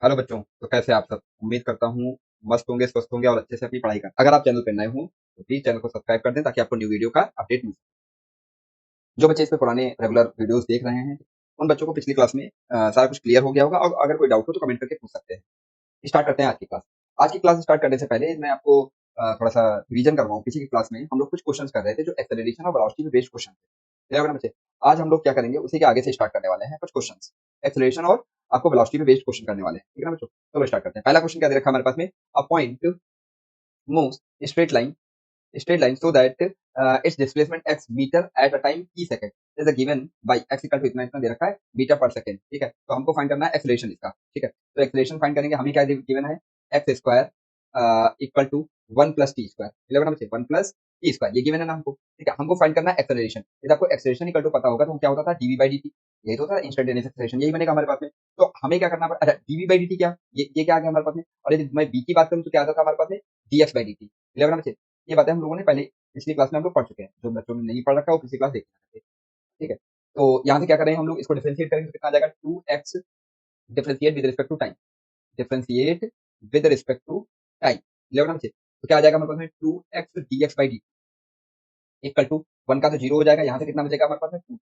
Hello बच्चों, तो कैसे आप सब? उम्मीद करता हूँ मस्त होंगे, स्वस्थ होंगे और अच्छे से अपनी पढ़ाई कर। अगर आप चैनल पर नए हो तो प्लीज चैनल को सब्सक्राइब कर दें ताकि आपको न्यू वीडियो का अपडेट मिल सके। जो बच्चे इस पे पुराने रेगुलर वीडियोस देख रहे हैं, उन बच्चों को पिछली क्लास में सारा कुछ क्लियर हो गया होगा और अगर कोई डाउट हो तो कमेंट करके पूछ सकते हैं। स्टार्ट करते हैं आज की क्लास। आज की क्लास स्टार्ट करने से पहले मैं आपको थोड़ा सा रिवीजन करवाऊँ। पिछली क्लास में हम लोग कुछ क्वेश्चंस कर रहे थे जो एक्सेलरेशन और वेलोसिटी पे बेस्ड क्वेश्चन थे। क्लियर होगा ना बच्चे? आज हम लोग क्या करेंगे, उसी के आगे से स्टार्ट करने वाले हैं कुछ क्वेश्चंस एक्सेलरेशन और आपको वेलोसिटी पे बेस्ड क्वेश्चन करने वाले हैं। ठीक है ना बच्चों? चलो स्टार्ट करते हैं। पहला क्वेश्चन क्या दे रखा है हमारे पास में? A point moves straight line so that its displacement x meter at a time t second is a given by x equal to इतना इतना दे रखा है मीटर पर सेकंड। ठीक है, तो हमको फाइंड करना है एक्सेलरेशन इसका। ठीक है, तो एक्सेलरेशन फाइंड करेंगे। हमें क्या गिवन है? X square equal to one plus t square. Eleven बच्चे, वन प्लस टी स्क्वायर ये गिवन है ना हमको। ठीक है, हमको फाइंड करना है एक्सेलरेशन। यदि आपको एक्सेलरेशन इक्वल टू पता होगा तो क्या होता था? D v by D t. यही तो था इंस्टेंटेनियस एक्सेलरेशन, यही बनेगा हमारे पास में। तो हमें क्या करना पड़ा? अच्छा, डीवी बाई डी टी क्या? ये क्या आ गया हमारे पास में? और यदि मैं बी की बात करूँ तो क्या आता था हमारे पास में? D x by D T. Eleven बच्चे, ये बातें हम लोगों ने पहले पिछली क्लास में हम लोग पढ़ चुके हैं। जो बच्चों ने नहीं पढ़ रखा है वो पिछली क्लास देख लेंगे। ठीक है, तो यहाँ से क्या करेंगे हम लोग? इसको डिफरेंशिएट करेंगे तो कितना आ जाएगा? Two x differentiate with respect to time. Differentiate with respect to time. Eleven बच्चे, तो क्या आ जाएगा हमारे पास में? Two x d x by d equal to one का तो जीरो हो जाएगा। यहाँ से कितना बचेगा हमारे पास में? टू।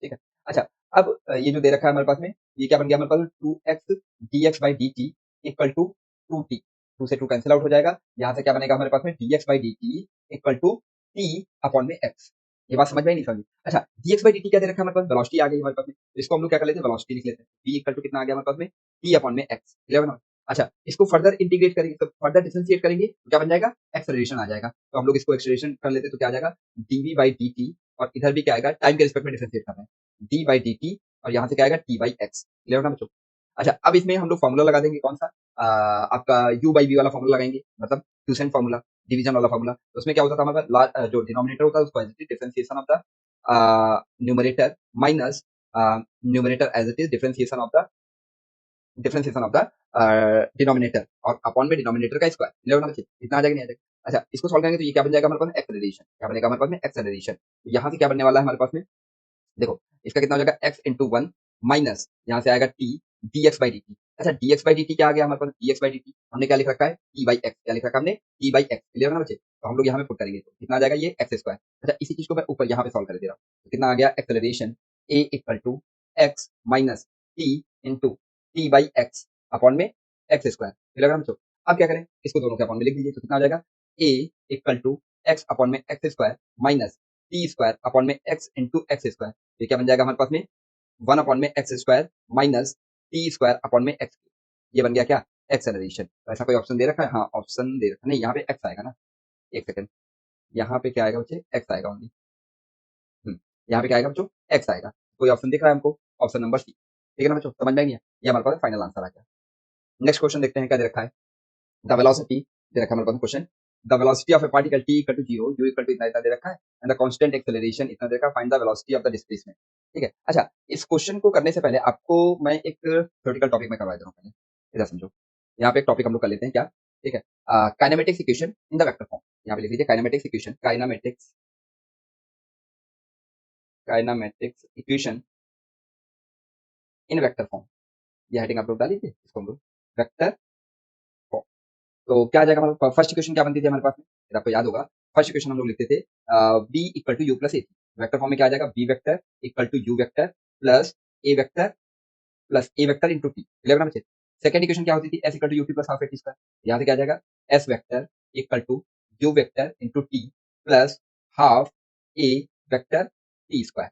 ठीक है, अच्छा, अब ये जो दे रखा है हमारे पास में, ये क्या बन गया हमारे पास में? Two x d x by D T equal to two t. Two से टू कैंसिल आउट हो जाएगा। यहाँ से क्या बनेगा हमारे पास में? D x by D T equal to t upon में एक्स। ये बात समझ में ही नहीं समझ? अच्छा, D x by D T क्या दे रखा है हमारे पास? वेलोसिटी आ गई हमारे पास में। तो इसको हम लोग क्या कर लेते हैं? वेलोसिटी लिख लेते हैं। वी इक्वल टू कितना आ गया हमारे पास में? टी अपॉन में एक्स। इलेवन। अच्छा, इसको फर्दर इंटीग्रेट करेंगे तो फर्दर डिफरेंशिएट करेंगे तो क्या बन जाएगा? एक्सेलरेशन आ जाएगा। तो हम लोग इसको एक्सेलरेशन कर लेते तो क्या आ जाएगा? डीवी बाई डी टी, और इधर भी क्या आएगा? टाइम के रिस्पेक्ट में डिफरेंशिएट करना है, डी बाई डी टी, और यहाँ से क्या आएगा? T by x. क्लियर ना बच्चों? अच्छा, अब इसमें हम लोग फॉर्मूला लगा देंगे। कौन सा? आपका यू बाई बी वाला फॉर्मूला लगाएंगे, मतलब क्यूसेंट फॉर्मूला, डिवीजन वाला फॉर्मूला। तो उसमें क्या होता था हमारे पास? जो डिनोमिनेटर होता है उसको as it is differentiation of the numerator minus numerator as it is differentiation of the denominator, और अपॉन में डिनोमिनेटर का स्क्वायर। क्लियर ना बच्चे? इतना आ जाएगा नहीं आ जाएगा? अच्छा, इसको सॉल्व करेंगे तो ये क्या बन जाएगा हमारे पास? एक्सेलरेशन। क्या बनेगा हमारे पास में? एक्सेलरेशन। तो यहाँ से क्या बनने वाला है हमारे पास में? देखो, इसका कितना हो जाएगा? एक्स इंटू वन माइनस यहाँ से आएगा T D x by D T. अच्छा, D x by D T क्या आ गया हमारे पास? D x by D T हमने क्या लिख रखा है? T by X. क्या लिख रखा है हमने? T by x. क्लियर ना बच्चे? तो हम लोग यहाँ पे पुट करेंगे तो कितना आ जाएगा? ये एक्स स्क्वायर। अच्छा, इसी चीज को मैं ऊपर यहाँ पे सॉल्व कर दे रहा हूँ। तो कितना आ गया? Acceleration a equal to x minus t into t by x upon में एक्स स्क्वायर। क्लियर ना बच्चों? अब क्या करें? इसको दोनों के अपॉन में लिख दीजिए तो कितना आ जाएगा? ए इक्वल टू एक्स अपॉन में x square minus t square upon में एक्स इंटू एक्स स्क्वायर। ये क्या बन जाएगा हमारे पास में? वन अपॉन में x square minus t square upon में एक्स। ये बन गया क्या? एक्सेलरेशन। तो ऐसा कोई ऑप्शन दे रखा है? हाँ, ऑप्शन दे रखा है। नहीं, यहाँ पे एक्स आएगा ना। एक सेकंड, यहाँ पे क्या आएगा बच्चे? एक्स आएगा ओनली। यहाँ पे क्या आएगा बच्चों? एक्स आएगा। कोई ऑप्शन दिख रहा है हमको? Option number C. ठीक है ना बच्चों? समझ में नहीं है? ये हमारे पास फाइनल आंसर आ गया। नेक्स्ट क्वेश्चन देखते हैं क्या दे रखा है। द वेलोसिटी दे रखा है हमारे पास question. The velocity of a particle T equal to zero, U equal to इतना इतना दे रखा है, एंड द कांस्टेंट एक्सेलरेशन इतना दे रखा है। Find the velocity of the displacement. ठीक है, अच्छा, इस क्वेश्चन को करने से पहले आपको मैं एक थ्योरेटिकल टॉपिक में करवा देता हूँ पहले। इधर समझो, यहाँ पे एक टॉपिक हम लोग कर लेते हैं क्या? ठीक है, kinematics equation in the vector form. यहाँ पे लिख लीजिए kinematics equation, kinematics equation in vector form. ये हेडिंग आप लोग डाल लीजिए, इसको हम लोग वेक्टर फॉर्म। तो क्या आ जाएगा हमारे पास? फर्स्ट इक्वेशन क्या बनती थी हमारे पास में? अगर आपको याद होगा, फर्स्ट इक्वेशन हम लोग लिखते थे b equal to u plus a. Vector form में क्या आ जाएगा? B vector equal to u vector plus a vector into t. Eleven बच्चे, सेकंड इक्वेशन क्या होती थी? S equal to u t plus half a t square. यहाँ से क्या आ जाएगा? S vector equal to u vector into t plus half a vector t square.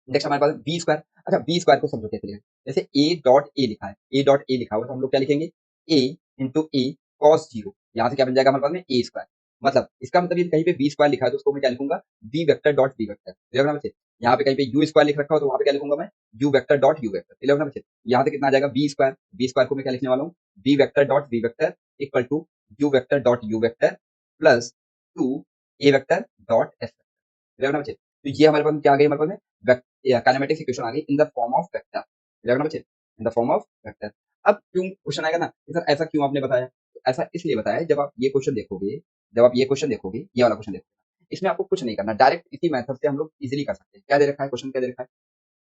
Next हमारे पास बी स्क्वायर। अच्छा, बी स्क्वायर को समझो कैसे लिखें। जैसे ए डॉट ए लिखा है, ए डॉट ए लिखा हुआ है तो हम लोग क्या लिखेंगे? ए इंटू ए कॉस जीरो। यहाँ से क्या बन जाएगा हमारे पास में? A square. मतलब इसका मतलब ये कहीं पे बी स्क्वायर लिखा है तो उसको मैं क्या लिखूंगा? B vector dot B vector. Clear ना बच्चे? यहाँ पे कहीं पे यू स्क्वायर लिख रखा हो तो वहाँ पे क्या लिखूंगा मैं? You vector dot u vector. Clear ना बच्चे? यहाँ से कितना आ जाएगा? B square. बी स्क्वायर को मैं क्या लिखने वाला हूँ? B vector dot B vector equal to u vector dot u vector plus two a vector dot s vector. Clear ना बच्चे? तो ये हमारे पास क्या आ गई? हमारे पास में काइनेमेटिक्स इक्वेशन आ गई in the form of vector. Clear ना बच्चे? In the form of vector. अब क्यों क्वेश्चन आएगा ना कि सर ऐसा क्यों आपने बताया? तो ऐसा इसलिए बताया, जब आप ये क्वेश्चन देखोगे, ये वाला क्वेश्चन देखोगे, इसमें आपको कुछ नहीं करना, डायरेक्ट इसी मेथड से हम लोग इजीली कर सकते हैं। क्या दे रखा है? क्वेश्चन क्या दे रखा है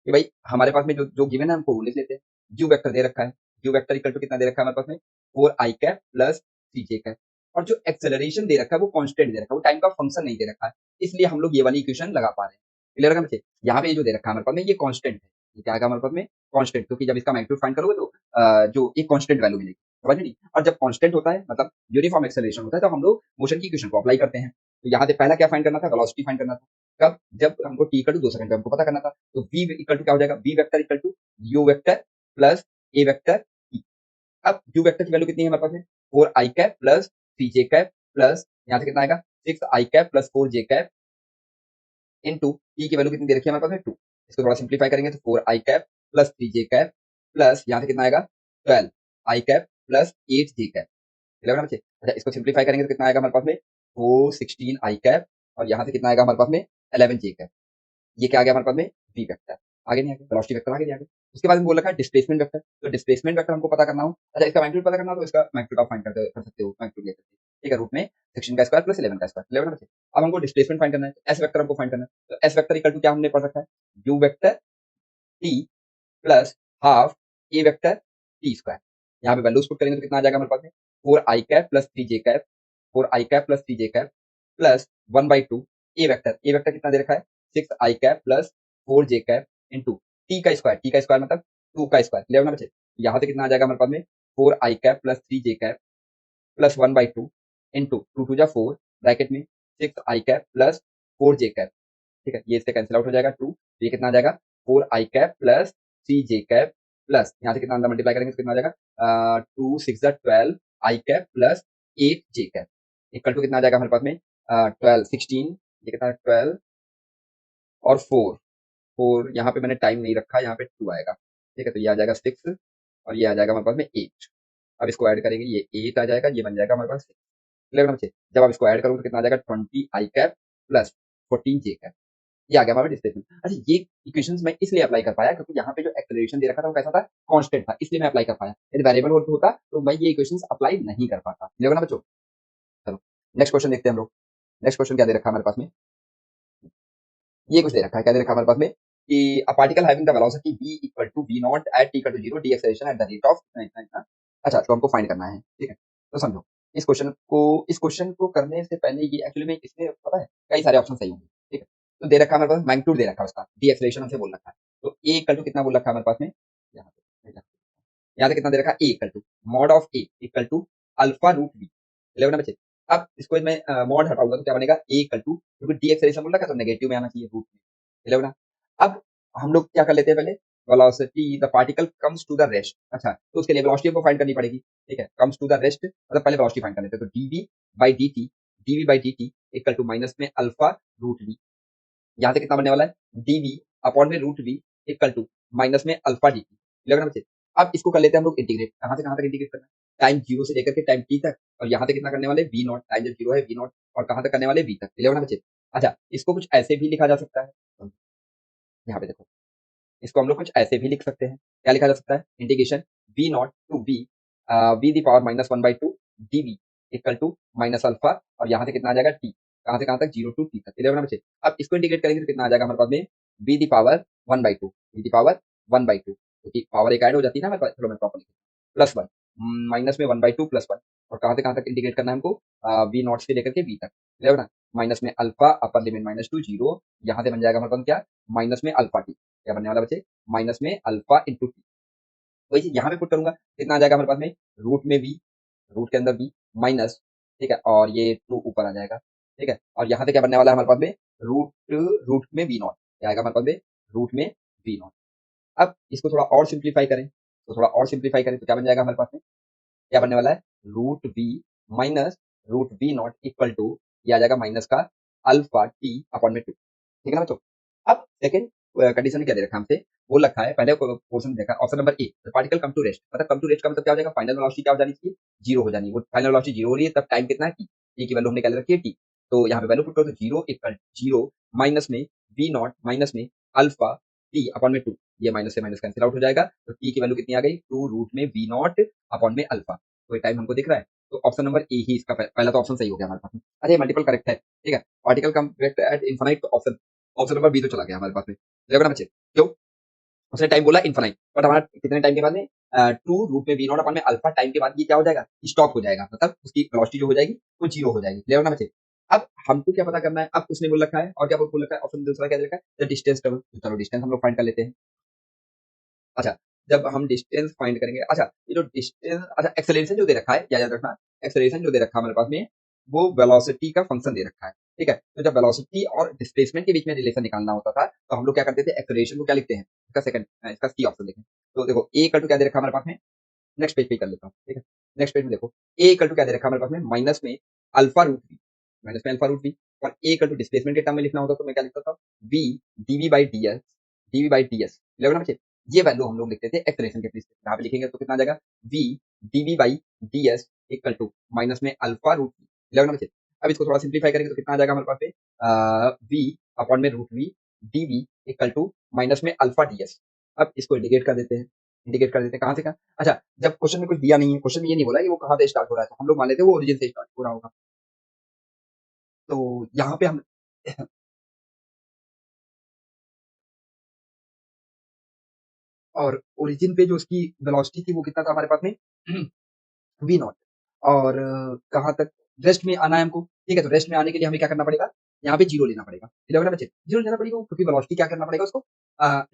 कि भाई हमारे पास में जो जो गिवन है हमको वो लिख लेते हैं। यू वेक्टर दे रखा है, यू वेक्टर इक्वल टू कितना दे रखा है हमारे पास में 4i प्लस 3j। और जो एक्सेलरेशन दे रखा है वो कांस्टेंट दे रखा है, वो टाइम का फंक्शन नहीं दे रखा है, इसलिए हम लोग ये वाली इक्वेशन लगा पा रहे हैं। क्लियर है बच्चे? यहाँ पे ये जो दे रखा है हमारे पास में ये कांस्टेंट है, ये क्या आएगा हमारे पास में कांस्टेंट, क्योंकि जब इसका मैग्नीट्यूड फाइंड करोगे तो जो एक कांस्टेंट वैल्यू मिलेगी, समझ नहीं। और जब कांस्टेंट होता है मतलब यूनिफॉर्म एक्सेलरेशन होता है तो हम लोग मोशन की इक्वेशन को अप्लाई करते हैं। तो यहाँ से पहला क्या फाइंड करना था, वेलोसिटी फाइंड करना था। कब? जब हमको t इक्वल टू 2 सेकंड पे हमको पता करना था। तो v इक्वल टू क्या हो जाएगा, v vector equal to u vector plus a vector t। अब u वेक्टर की वैल्यू कितनी है हमारे पास में 4i प्लस 3j प्लस यहाँ से कितना आएगा 6i plus 4j into t की वैल्यू कितनी दे रखी है हमारे पास में 2। इसको थोड़ा सिंप्लीफाई करेंगे तो 4i प्लस 3j प्लस यहाँ से कितना आएगा 12i प्लस 8j। ना बच्चे? अच्छा, इसको सिंप्लीफाई करेंगे तो कितना आएगा हमारे पास में 416i और यहाँ से कितना आएगा हमारे पास में 11j। ये क्या आ गया हमारे पास में v वेक्टर। आगे नहीं आगे वेलोसिटी वेक्टर आगे नहीं आगे। उसके बाद में बोल रखा है डिस्प्लेसमेंट वेक्टर, तो डिस्प्लेसमेंट वेक्टर हमको पता करना हो, अच्छा इसका मैग्नीट्यूड पता करना हो तो इसका मैग्नीट्यूड आप फाइंड कर सकते हो, मैग्नीट्यूड लेकर के, ठीक है, रूट में 16 का स्क्वायर प्लस 11 का स्क्वायर 11 बच्चे। अब हमको डिस्प्लेसमेंट फाइंड करना है, एस वेक्टर हमको फाइंड करना है, तो एस वेक्टर इक्वल टू क्या हमने पढ़ रखा है u vector t plus half a vector t square. यहाँ पे वैल्यूज पुट करेंगे तो कितना आ जाएगा हमारे पास में 4i plus 3j 4i plus 3j plus 1/2 ए वेक्टर कितना दे रखा है 6i plus 4j into T का स्क्वायर मतलब 2 का स्क्वायर। क्लियर ना बच्चे? यहाँ से कितना आ जाएगा हमारे पास में 4i plus 3j plus 1/2 into 2 2 जा 4 ब्रैकेट में 6i प्लस 4j। ठीक है, ये इससे कैंसिल आउट हो जाएगा 2, तो ये कितना आ जाएगा 4i प्लस 3j प्लस यहाँ से कितना अंदर मल्टीप्लाई करेंगे तो कितना आ जाएगा 2 6 12 i plus 8j equal to कितना आ जाएगा हमारे पास में 12 16, ये कितना है 12 और 4 यहाँ पे मैंने टाइम नहीं रखा, यहाँ पे 2 आएगा, ठीक है, तो ये आ जाएगा 6 और ये आ जाएगा हमारे पास में 8। अब इसको ऐड करेंगे ये 8 आ जाएगा, ये बन जाएगा हमारे पास 6। क्लियर बच्चे? जब आप इसको ऐड करोगे तो कितना आ जाएगा 20i प्लस 14j। ये आ गया हमारा डिस्प्लेसमेंट। अच्छा, ये इक्वेशंस मैं इसलिए अप्लाई कर पाया क्योंकि यहाँ पे जो एक्सेलरेशन दे रखा था वो कैसा था कांस्टेंट था, इसलिए मैं अप्लाई कर पाया। यदि वेरिएबल होता तो मैं ये इक्वेशंस अप्लाई नहीं कर पाता। क्लियर ना बच्चों? चलो नेक्स्ट क्वेश्चन देखते हैं हम लोग। नेक्स्ट क्वेश्चन क्या दे रखा है हमारे पास में, ये कुछ दे रखा है, क्या दे रखा है हमारे पास में कि a particle having the velocity v equal to v not at t equal to 0 the acceleration at the rate of इतना। अच्छा, तो हमको फाइंड करना है, ठीक है, तो समझो इस क्वेश्चन को करने से पहले ये एक्चुअली में इसमें पता है कई सारे ऑप्शन सही होंगे, ठीक है। तो दे रखा है हमारे पास मैग्नीट्यूड दे रखा है उसका, डी एक्सेलरेशन हमसे बोल रखा है, तो a इक्वल टू कितना बोल रखा है हमारे पास में यहाँ से कितना दे रखा है a equal to mod of a equal to alpha root v। Level ना बच्चे? अब इसको मैं मॉड हटाऊंगा तो क्या बनेगा a इक्वल टू, क्योंकि डी एक्सेलरेशन बोल रखा है तो नेगेटिव में आना चाहिए रूट में। क्लियर ना? अब हम लोग क्या कर लेते हैं पहले, velocity the particle comes to the rest. अच्छा, तो उसके लिए वेलोसिटी को फाइंड करनी पड़ेगी, ठीक है, कम्स टू द रेस्ट मतलब पहले वेलोसिटी फाइंड कर लेते हैं, तो dv/dt इक्वल टू माइनस में अल्फा रूट v। यहाँ से कितना बनने वाला है dv अपॉन में root v equal to minus में अल्फा dt। क्लियर ना बच्चे? अब इसको कर लेते हैं हम लोग इंटीग्रेट, कहाँ से कहाँ तक इंटीग्रेट करना है, टाइम 0 से लेकर के टाइम t तक, और यहाँ से कितना करने वाले v नॉट, टाइम जब 0 है v नॉट, और कहाँ तक करने वाले v तक। क्लियर ना बच्चे? अच्छा, इसको कुछ ऐसे भी लिखा जा सकता है, यहाँ पे देखो, इसको हम लोग कुछ ऐसे भी लिख सकते हैं। क्या लिखा जा सकता है, integration v not to v the power minus 1/2 dv equal to minus alpha, और यहाँ से कितना आ जाएगा t, कहाँ से कहाँ तक 0 टू t तक। क्लियर ना बच्चे? अब इसको इंटीग्रेट करेंगे तो कितना आ जाएगा हमारे पास में v the power 1/2, v the power 1/2, क्योंकि पावर एक ऐड हो जाती है ना हमारे पास, चलो मैं प्रॉपर प्लस 1 माइनस में 1/2 प्लस 1, और कहाँ से कहाँ तक इंटीग्रेट करना है हमको v नॉट से लेकर के v तक। क्लियर ना? माइनस में alpha upper limit minus two 0, यहाँ से बन जाएगा हमारे पास क्या माइनस में अल्फा t, क्या बनने वाला बच्चे माइनस में अल्फा इंटू टी। वही चीज यहाँ पे पुट करूंगा, कितना आ जाएगा हमारे पास में रूट में v, रूट के अंदर v माइनस, ठीक है, और ये 2 ऊपर आ जाएगा, ठीक है, और यहाँ से क्या बनने वाला है हमारे पास में रूट रूट में v नॉट, क्या आएगा हमारे पास में रूट में v नॉट। अब इसको थोड़ा और सिंप्लीफाई करें, तो क्या बन जाएगा हमारे पास में, क्या बनने वाला है root v minus root v not equal to, ये आ जाएगा माइनस का अल्फा t अपॉन में 2। ठीक है ना बच्चों? अब सेकंड कंडीशन में क्या दे रखा है हमसे, बोल रखा है पहले पोर्शन में देखा option number A, particle come to rest, मतलब कम टू रेस्ट का मतलब क्या हो जाएगा, फाइनल वेलोसिटी क्या हो जानी चाहिए, जीरो हो जानी है। वो फाइनल वेलोसिटी जीरो हो रही है, तब टाइम कितना है टी की वैल्यू हमने क्या ले रखी है टी, तो यहाँ पे वैल्यू पुट करो तो जीरो इक्वल जीरो माइनस में वी नॉट माइनस में अल्फा टी अपॉन में 2, ये माइनस से माइनस कैंसिल आउट हो जाएगा, तो टी की वैल्यू कितनी आ गई 2 रूट में वी नॉट अपॉन में अल्फा। तो ये टाइम हमको दिख रहा है, तो ऑप्शन नंबर ए ही इसका पहला तो ऑप्शन सही हो गया हमारे पास में। अरे मल्टीपल करेक्ट है, ठीक है, पार्टिकल कम एट इनफाइनाइट, तो ऑप्शन ऑप्शन नंबर बी तो चला गया हमारे पास में। देखो ना बच्चे, क्यों? उसने टाइम बोला इन्फाइनाइट, बट हमारा कितने टाइम के बाद में 2 √v0 में अल्फा टाइम के बाद ये क्या हो जाएगा, स्टॉप हो जाएगा, मतलब उसकी वेलोसिटी जो हो जाएगी वो जीरो हो जाएगी। क्लियर ना बच्चे? अब हमको क्या पता करना है, अब उसने बोल रखा है और क्या बोल रखा है, ऑप्शन दूसरा क्या दे रखा है, द डिस्टेंस ट्रेवल। तो चलो डिस्टेंस हम लोग फाइंड कर लेते हैं। अच्छा, जब हम डिस्टेंस फाइंड करेंगे, अच्छा ये जो डिस्टेंस, अच्छा एक्सेलरेशन जो दे रखा है, क्या याद रखना, एक्सेलरेशन जो दे रखा है हमारे पास में, वो वेलोसिटी का फंक्शन दे रखा है। ठीक है, तो जब वेलोसिटी और डिस्प्लेसमेंट के बीच में रिलेशन निकालना होता था तो हम लोग क्या करते थे, एक्सेलरेशन को क्या लिखते हैं, इसका सेकंड, इसका सी ऑप्शन देखें। तो देखो ए इक्वल टू क्या दे रखा है हमारे पास में, नेक्स्ट पेज पे कर लेता हूँ। ठीक है, नेक्स्ट पेज में देखो ए इक्वल टू क्या दे रखा है हमारे पास में, माइनस में अल्फा रूट वी, माइनस में अल्फा रूट वी, और ए इक्वल टू डिस्प्लेसमेंट के टर्म में लिखना होता तो मैं क्या लिखता था, v DV by d s, d v by d S. ना बच्चे, ये वैल्यू हम लोग लिखते थे एक्सेलरेशन के प्लेस पे, यहाँ पे लिखेंगे तो कितना आ जाएगा, v DV by d s equal to minus में अल्फा रूट वी। ना बच्चे, अब इसको थोड़ा सिंप्लीफाई करेंगे तो कितना आ जाएगा हमारे पास में, वी अपॉन में root v d v equal to minus में अल्फा डी एस। अब इसको इंडिकेट कर देते हैं, इंडिकेट कर देते हैं कहाँ से कहाँ। अच्छा, जब क्वेश्चन में कुछ दिया नहीं है, क्वेश्चन में ये नहीं बोला है कि वो कहाँ से स्टार्ट हो रहा है, तो हम लोग मान लेते हैं वो ओरिजिन से स्टार्ट हो रहा होगा। तो यहाँ पे हम और ओरिजिन पे जो उसकी वेलोसिटी थी वो कितना था हमारे पास में, वी नॉट। और कहाँ तक, रेस्ट में आना है हमको। ठीक है, तो रेस्ट में आने के लिए हमें क्या करना पड़ेगा, यहाँ पे जीरो लेना पड़ेगा। ठीक है बच्चे, जीरो लेना पड़ेगा क्योंकि वेलोसिटी क्या करना पड़ेगा उसको, अ,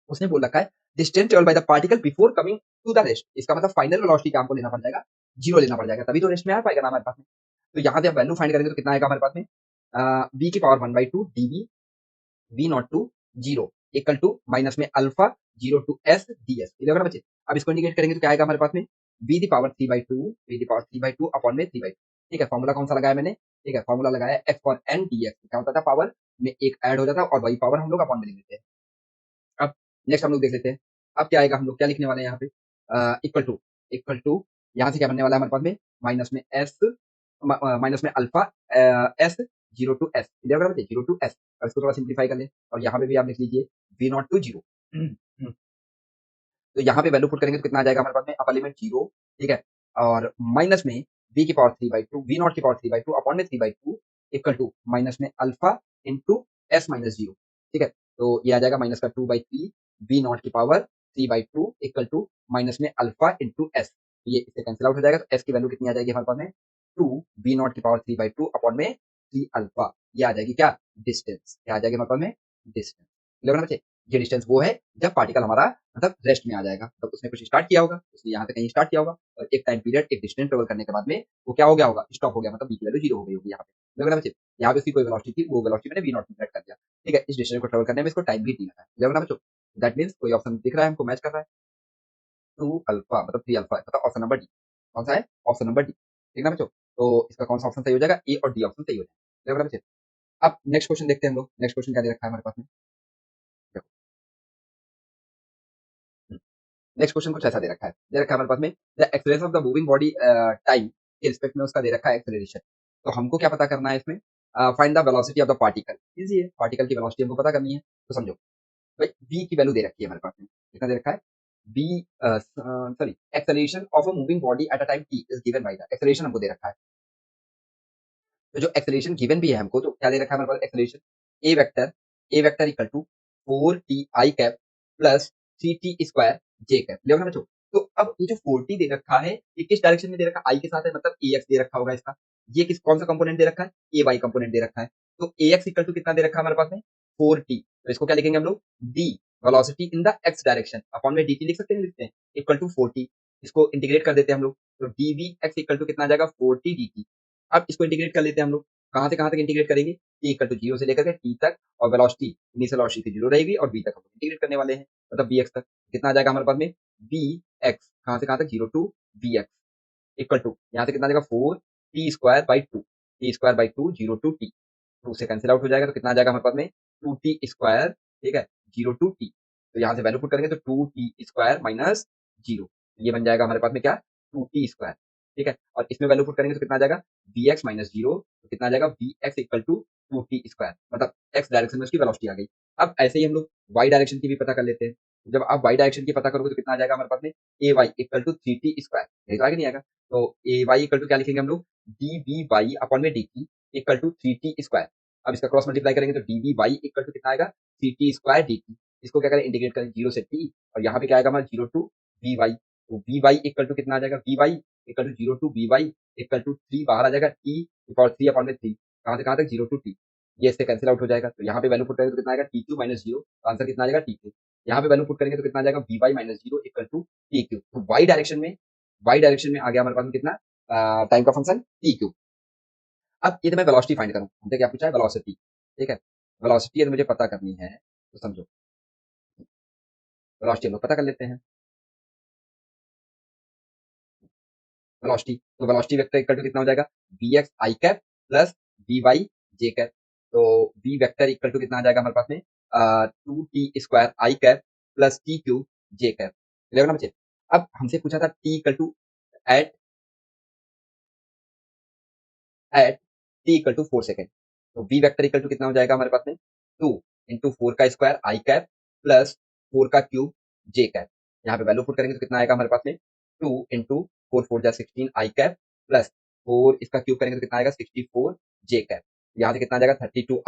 उसने बोल रखा है distance travel by the particle before coming to the rest. इसका मतलब फाइनल वेलोसिटी क्या हमको लेना पड़ जाएगा, जीरो लेना पड़ जाएगा, तभी तो रेस्ट में आ पाएगा ना हमारे पास में। तो यहाँ पे हम वैल्यू फाइंड करेंगे तो कितना आएगा हमारे पास में, वी की power 1/2 DV V not to zero equal to minus में alpha zero to S D S. ना बच्चे, अब इसको इंडिकेट करेंगे तो क्या आएगा हमारे पास में, v the power 3/2, v the power 3/2 upon में 3/2। ठीक है, फॉर्मूला कौन सा लगाया मैंने, ठीक है फॉर्मूला लगाया x for n d x, क्या होता था, पावर में एक ऐड हो जाता है और वही पावर हम लोग अपॉन में लिख देते हैं। अब नेक्स्ट हम लोग देख लेते हैं, अब क्या आएगा, हम लोग क्या लिखने वाले हैं यहाँ पे, इक्वल टू, इक्वल टू, यहाँ से क्या बनने वाला है हमारे पास में, माइनस में एस, माइनस में alpha s zero to s, zero to s. और इसको थोड़ा सिंप्लीफाई कर ले और यहाँ पे भी आप लिख लीजिए वी नॉट टू जीरो। तो यहाँ पे वैल्यू पुट करेंगे तो कितना आ जाएगा हमारे पास में, अपर लिमिट जीरो। ठीक है, और माइनस में वी की पावर 3/2, वी नॉट की पावर 3/2 अपॉन में 3/2 इक्वल टू माइनस में alpha into S minus zero. ठीक है, तो ये आ जाएगा माइनस का 2/3 वी नॉट की पावर 3/2 इक्वल टू माइनस में अल्फा इंटू एस। ये इससे कैंसिल आउट हो जाएगा, तो एस की वैल्यू कितनी आ जाएगी हमारे पास में, 2 वी नॉट की पावर 3/2 अपॉन में 3 अल्फा। ये आ जाएगी क्या, डिस्टेंस, क्या आ जाएगी हमारे पास में, डिस्टेंस। क्लियर ना बच्चे, ये डिस्टेंस वो है जब पार्टिकल हमारा मतलब रेस्ट में आ जाएगा, तब उसने कुछ स्टार्ट किया होगा, उसने यहाँ से कहीं स्टार्ट किया होगा और एक टाइम पीरियड, एक डिस्टेंस ट्रेवल करने के बाद में वो क्या हो गया होगा, स्टॉप हो गया, मतलब बी की वैल्यू जीरो हो गई होगी यहाँ पे। लग रहा है बच्चे, यहाँ पे उसकी कोई वेलोसिटी थी, वो वेलोसिटी मैंने वी नॉट में सेट कर दिया। ठीक है, इस डिस्टेंस को ट्रेवल करने में इसको टाइम भी दी लगा है। लग रहा है बच्चों, दैट मीन्स कोई ऑप्शन दिख रहा है हमको, मैच कर रहा है, 2 अल्फा मतलब 3 अल्फा, मतलब ऑप्शन नंबर डी। कौन सा है, ऑप्शन नंबर डी। ठीक है बच्चों, तो इसका कौन सा ऑप्शन सही हो जाएगा, ए और डी ऑप्शन सही हो जाएगा। लग रहा है बच्चे, अब नेक्स्ट क्वेश्चन देखते हैं हम लोग, नेक्स्ट क्वेश्चन क्या दे रखा है हमारे पास में, देखो नेक्स्ट क्वेश्चन कुछ ऐसा दे रखा है हमारे पास में, the acceleration of the moving body time के रिस्पेक्ट में उसका दे रखा है एक्सेलरेशन। तो हमको क्या पता करना है इसमें, find the velocity of the particle. Easy है, पार्टिकल की वेलोसिटी हमको पता करनी है। तो समझो भाई, v की वैल्यू दे रखी है हमारे पास में, कितना दे रखा है, v sorry acceleration of a moving body at a time t is given by the, acceleration हमको दे रखा है। तो जो एक्सेलरेशन गिवन भी है हमको, तो क्या दे रखा है हमारे पास acceleration, A vector equal to 4t i cap plus 3t square j cap. ले बच्चों, तो अब ये जो 4t दे रखा है, ये किस डायरेक्शन में दे रखा है, i के साथ है, मतलब ax दे रखा होगा इसका। ये किस कौन सा कंपोनेंट दे रखा है, ay कंपोनेंट दे रखा है। तो ax इक्वल टू कितना दे रखा है हमारे पास में, 4t। तो इसको क्या लिखेंगे हम लोग, d velocity in the x direction upon में dt लिख सकते हैं, लिखते हैं इक्वल टू 4t। इसको इंटीग्रेट कर देते हैं हम लोग, तो dvx इक्वल टू कितना आ जाएगा, 4t dt। अब इसको इंटीग्रेट कर लेते हैं हम लोग, कहाँ से कहाँ तक इंटीग्रेट करेंगे, t इक्वल टू जीरो से लेकर के t तक, और वेलोसिटी इनिशियल वेलोसिटी जीरो रहेगी और b तक हम इंटीग्रेट करने वाले हैं, मतलब bx तक। कितना आ जाएगा हमारे पास में, bx कहाँ से कहाँ तक, zero to bx equal to यहाँ से कितना आ जाएगा, 4t² by 2, t² by 2 zero to t, two से कैंसिल आउट हो जाएगा, तो कितना आ जाएगा हमारे पास में, 2t²। ठीक है, जीरो टू t, तो यहाँ से वैल्यू पुट करेंगे तो 2t² माइनस जीरो, ये बन जाएगा हमारे पास में क्या, 2t²। ठीक है, और इसमें वैल्यू पुट करेंगे तो कितना आ जाएगा, bx माइनस जीरो, तो कितना आ जाएगा, bx इक्वल टू 2t², मतलब x डायरेक्शन में उसकी वेलोसिटी आ गई। अब ऐसे ही हम लोग y डायरेक्शन की भी पता कर लेते हैं। जब आप y डायरेक्शन की पता करोगे तो कितना आ जाएगा हमारे पास में, ay इक्वल टू 3t², यही तो आगे नहीं आएगा। तो ay इक्वल टू क्या लिखेंगे हम लोग, dvy अपॉन में dt इक्वल टू 3t²। अब इसका क्रॉस मल्टीप्लाई करेंगे तो dvy इक्वल टू कितना आएगा, 3t² dt। इसको क्या करें, इंटीग्रेट करें 0 से t, और यहाँ पे क्या आएगा हमारा 0 टू वी वाई। तो वी वाई इक्वल टू कितना आ जाएगा, v y equal to 0 to v y equal to 3 बाहर आ जाएगा, टी और 3 अपॉन में 3, कहाँ से कहाँ तक 0 टू टी। ये इससे कैंसिल आउट हो जाएगा, तो यहाँ पे वैल्यू पुट करेंगे तो कितना आएगा T Q minus zero, answer कितना आ जाएगा टी क्यू। यहाँ पे वैल्यू पुट करेंगे तो कितना आ जाएगा v y minus zero equal to t q. तो वाई डायरेक्शन में आ गया हमारे पास में कितना टाइम का फंक्शन टी क्यू। अब ये तो मैं वेलोसिटी फाइंड करूँ, हमसे क्या पूछा है वेलोसिटी, ठीक है। वेलोसिटी यदि मुझे पता करनी है तो समझो, वेलोसिटी हम लोग पता कर लेते हैं। वेलोसिटी, तो वेलोसिटी वेक्टर इक्वल टू कितना हो जाएगा V x i cap plus we y j cap. तो वी वेक्टर इक्वल टू कितना आ जाएगा हमारे पास में 2t² i cap plus t cube j cap. Clear ना बच्चे। अब हमसे पूछा था t equal to eight eight t equal to 4 second. तो वी वेक्टर इक्वल टू कितना हो जाएगा हमारे पास में 2 इंटू 4 का स्क्वायर आई कैप प्लस 4 का क्यूब जे कैप। यहाँ पे वैल्यू पुट करेंगे तो कितना आएगा हमारे पास में 2 इंटू 4 4 जा 16 आई कैप प्लस 4 इसका क्यूब करेंगे तो कितना आएगा 64 जे कैप। यहाँ से कितना आ जाएगा 32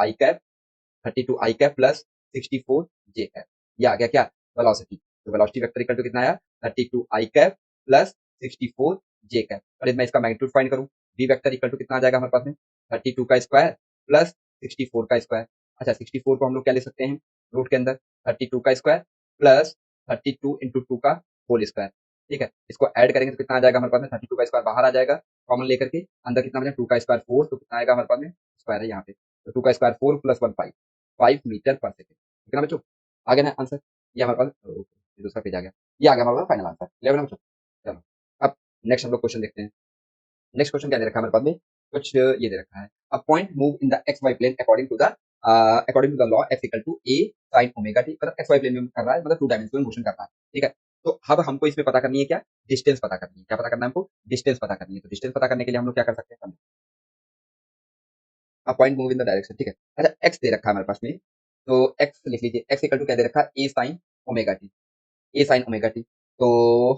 आई कैप प्लस 64 जे कैप। ये आ गया क्या वेलोसिटी। तो वेलोसिटी वेक्टर इक्वल टू कितना आया 32 आई कैप प्लस 64 जे कैप। और यदि मैं इसका मैग्नीट्यूड फाइंड करूँ, वी वेक्टर इक्वल टू कितना आ जाएगा हमारे पास में 32 का स्क्वायर प्लस 64 का स्क्वायर। अच्छा 64 को हम लोग क्या ले सकते हैं रूट के अंदर 32 का स्क्वायर प्लस 32 इंटू 2 का होल स्क्वायर। ठीक है, इसको ऐड करेंगे तो कितना आ जाएगा हमारे पास में 32 का स्क्वायर बाहर आ जाएगा कॉमन लेकर के, अंदर कितना बचा 2 का स्क्वायर 4, तो कितना आएगा हमारे पास में स्क्वायर है यहाँ पे, तो 2 का स्क्वायर 4 प्लस 1 5 मीटर पर सेकेंड। ठीक है ना बच्चों, आ गया ना आंसर। ये हमारे पास ये दूसरा पेज आ गया, ये आ गया हमारे पास फाइनल आंसर। क्लियर है ना बच्चों। चलो अब नेक्स्ट हम लोग क्वेश्चन देखते हैं। नेक्स्ट क्वेश्चन क्या दे रखा है हमारे पास में, कुछ ये दे रखा है a point move in the x y plane according to the law x equal to a sine omega t. मतलब एक्स वाई प्लेन में कर रहा है, मतलब 2 डायमेंशनल मोशन कर रहा है। ठीक है, तो अब हमको इसमें पता करनी है क्या डिस्टेंस पता करनी है, क्या पता करना है हमको डिस्टेंस पता करनी है। तो डिस्टेंस पता करने के लिए हम लोग क्या कर सकते हैं, अ point move in the direction. ठीक है, अच्छा एक्स दे रखा है हमारे पास में, तो एक्स लिख लीजिए, एक्स इक्वल टू क्या दे रखा है ए साइन ओमेगा टी, ए साइन ओमेगा टी। तो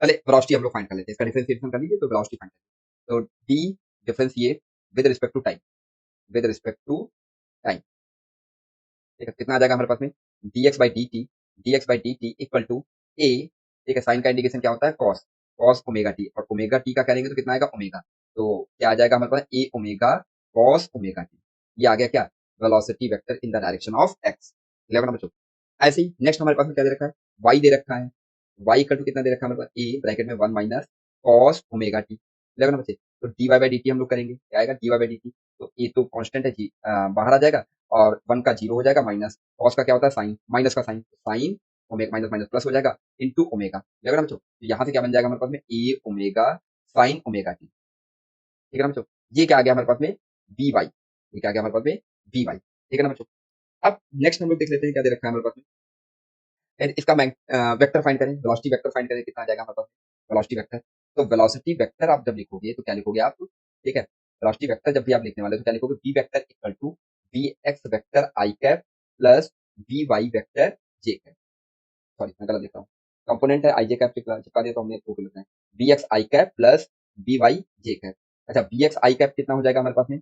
पहले वेलोसिटी हम लोग फाइंड कर लेते हैं, इसका डिफरेंशिएशन कर लीजिए तो वेलोसिटी फाइंड करेंगे। तो d differentiate with respect to time, with respect to time. ठीक है, कितना आ जाएगा हमारे पास में dx/dt इक्वल टू ए। ठीक है, साइन का इंडिकेशन क्या होता है कॉस, कॉस ओमेगा टी, और ओमेगा टी का करेंगे तो कितना आएगा ओमेगा, तो क्या आ जाएगा हमारे पास ए ओमेगा कॉस ओमेगा टी। ये आ गया क्या velocity vector in the direction of x. Clear ना बच्चों। ऐसे ही नेक्स्ट हमारे पास में क्या दे रखा है वाई दे रखा है, वाई इक्वल टू कितना दे रखा है हमारे पास ए ब्रैकेट में 1 minus cos omega T. Clear ना बच्चे। तो dy/dt हम लोग करेंगे, क्या आएगा dy/dt, तो ए तो कांस्टेंट है जी, बाहर आ जाएगा और 1 का 0 हो जाएगा माइनस कॉस का क्या होता है साइन, माइनस का sine, sine omega minus minus plus हो जाएगा इनटू ओमेगा। लग रहा है बच्चों, तो यहाँ से क्या बन जाएगा हमारे पास में A omega sine omega T. ठीक है ना बच्चों, ये क्या आ गया हमारे पास में बी वाई, ये क्या आ गया हमारे पास में बी वाई। ठीक है ना बच्चों। अब नेक्स्ट हम लोग देख लेते हैं क्या दे रखा है हमारे पास में, एंड इसका वेक्टर फाइंड करें, वेलोसिटी वेक्टर फाइंड करें, कितना आ जाएगा हमारे पास वेलोसिटी वेक्टर। तो वेलोसिटी वेक्टर आप जब लिखोगे तो क्या लिखोगे आप, ठीक है, वेलोसिटी वेक्टर जब भी आप लिखने वाले हो तो क्या लिखोगे v vector equal to v x vector i cap plus we y vector j cap. Sorry मैं गलत लिख रहा हूँ, कंपोनेंट है आई जे कैप चिपका दिया तो हमने इसको लिखना है v x i cap plus we y j cap. अच्छा वी एक्स आई कैप कितना हो जाएगा हमारे पास में,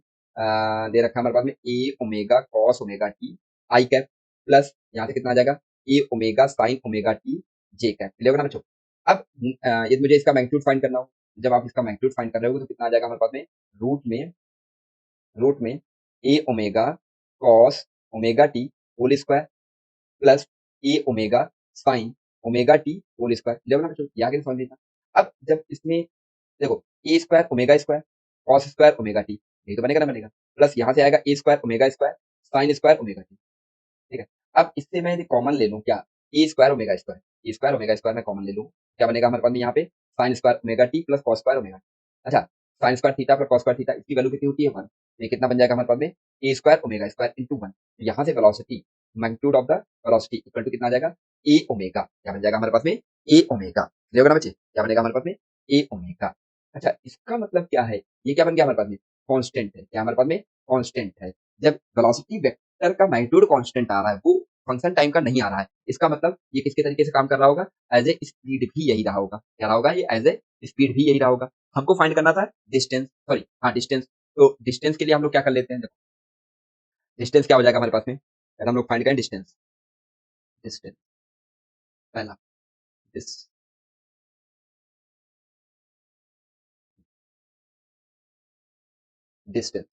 दे रखा है हमारे पास में A omega cos omega T I cap plus यहाँ से कितना आ जाएगा A omega sine omega T J cap. Clear ना बच्चों। अब यदि मुझे इसका मैग्नीट्यूड फाइंड करना हो, जब आप इसका मैग्नीट्यूड फाइंड कर रहे हो तो कितना आ जाएगा हमारे पास में रूट में A omega cos omega T whole square plus A omega sine omega T whole square. Clear ना बच्चों, ये आगे समझ लेना। अब जब इसमें देखो A square omega square cos square omega T, यही तो बनेगा ना बनेगा, प्लस यहाँ से आएगा A square omega square sine square omega T. ठीक है, अब इससे मैं यदि कॉमन ले लूँ क्या A square omega square, A square omega square मैं कॉमन ले लूँ, क्या बनेगा हमारे पास में यहाँ पे sine square omega T plus cos square omega. अच्छा sine square theta plus cos square theta, इसकी वैल्यू कितनी होती है 1, तो ये कितना बन जाएगा हमारे पास में a square omega square into 1। तो यहाँ से velocity magnitude of the velocity equal to कितना आ जाएगा ए ओमेगा, क्या बन जाएगा हमारे पास में ए ओमेगा। क्लियर होगा ना बच्चे, क्या बनेगा हमारे पास में ए ओमेगा। अच्छा इसका मतलब क्या है, ये क्या बन गया हमारे पास में कांस्टेंट है, क्या हमारे पास में कांस्टेंट है। जब वेलोसिटी वेक्टर का मैग्नीट्यूड कांस्टेंट आ रहा है, वो फंक्शन टाइम का नहीं आ रहा है, इसका मतलब ये किसके तरीके से काम कर रहा होगा, एज ए स्पीड भी यही रहा होगा, क्या रहा होगा ये एज ए स्पीड भी यही रहा होगा। हमको फाइंड करना था डिस्टेंस, सॉरी हाँ डिस्टेंस। तो डिस्टेंस के लिए हम लोग क्या कर लेते हैं, डिस्टेंस क्या हो जाएगा हमारे पास में, अगर हम लोग फाइंड करें डिस्टेंस, डिस्टेंस, पहला डिस डिस्टेंस।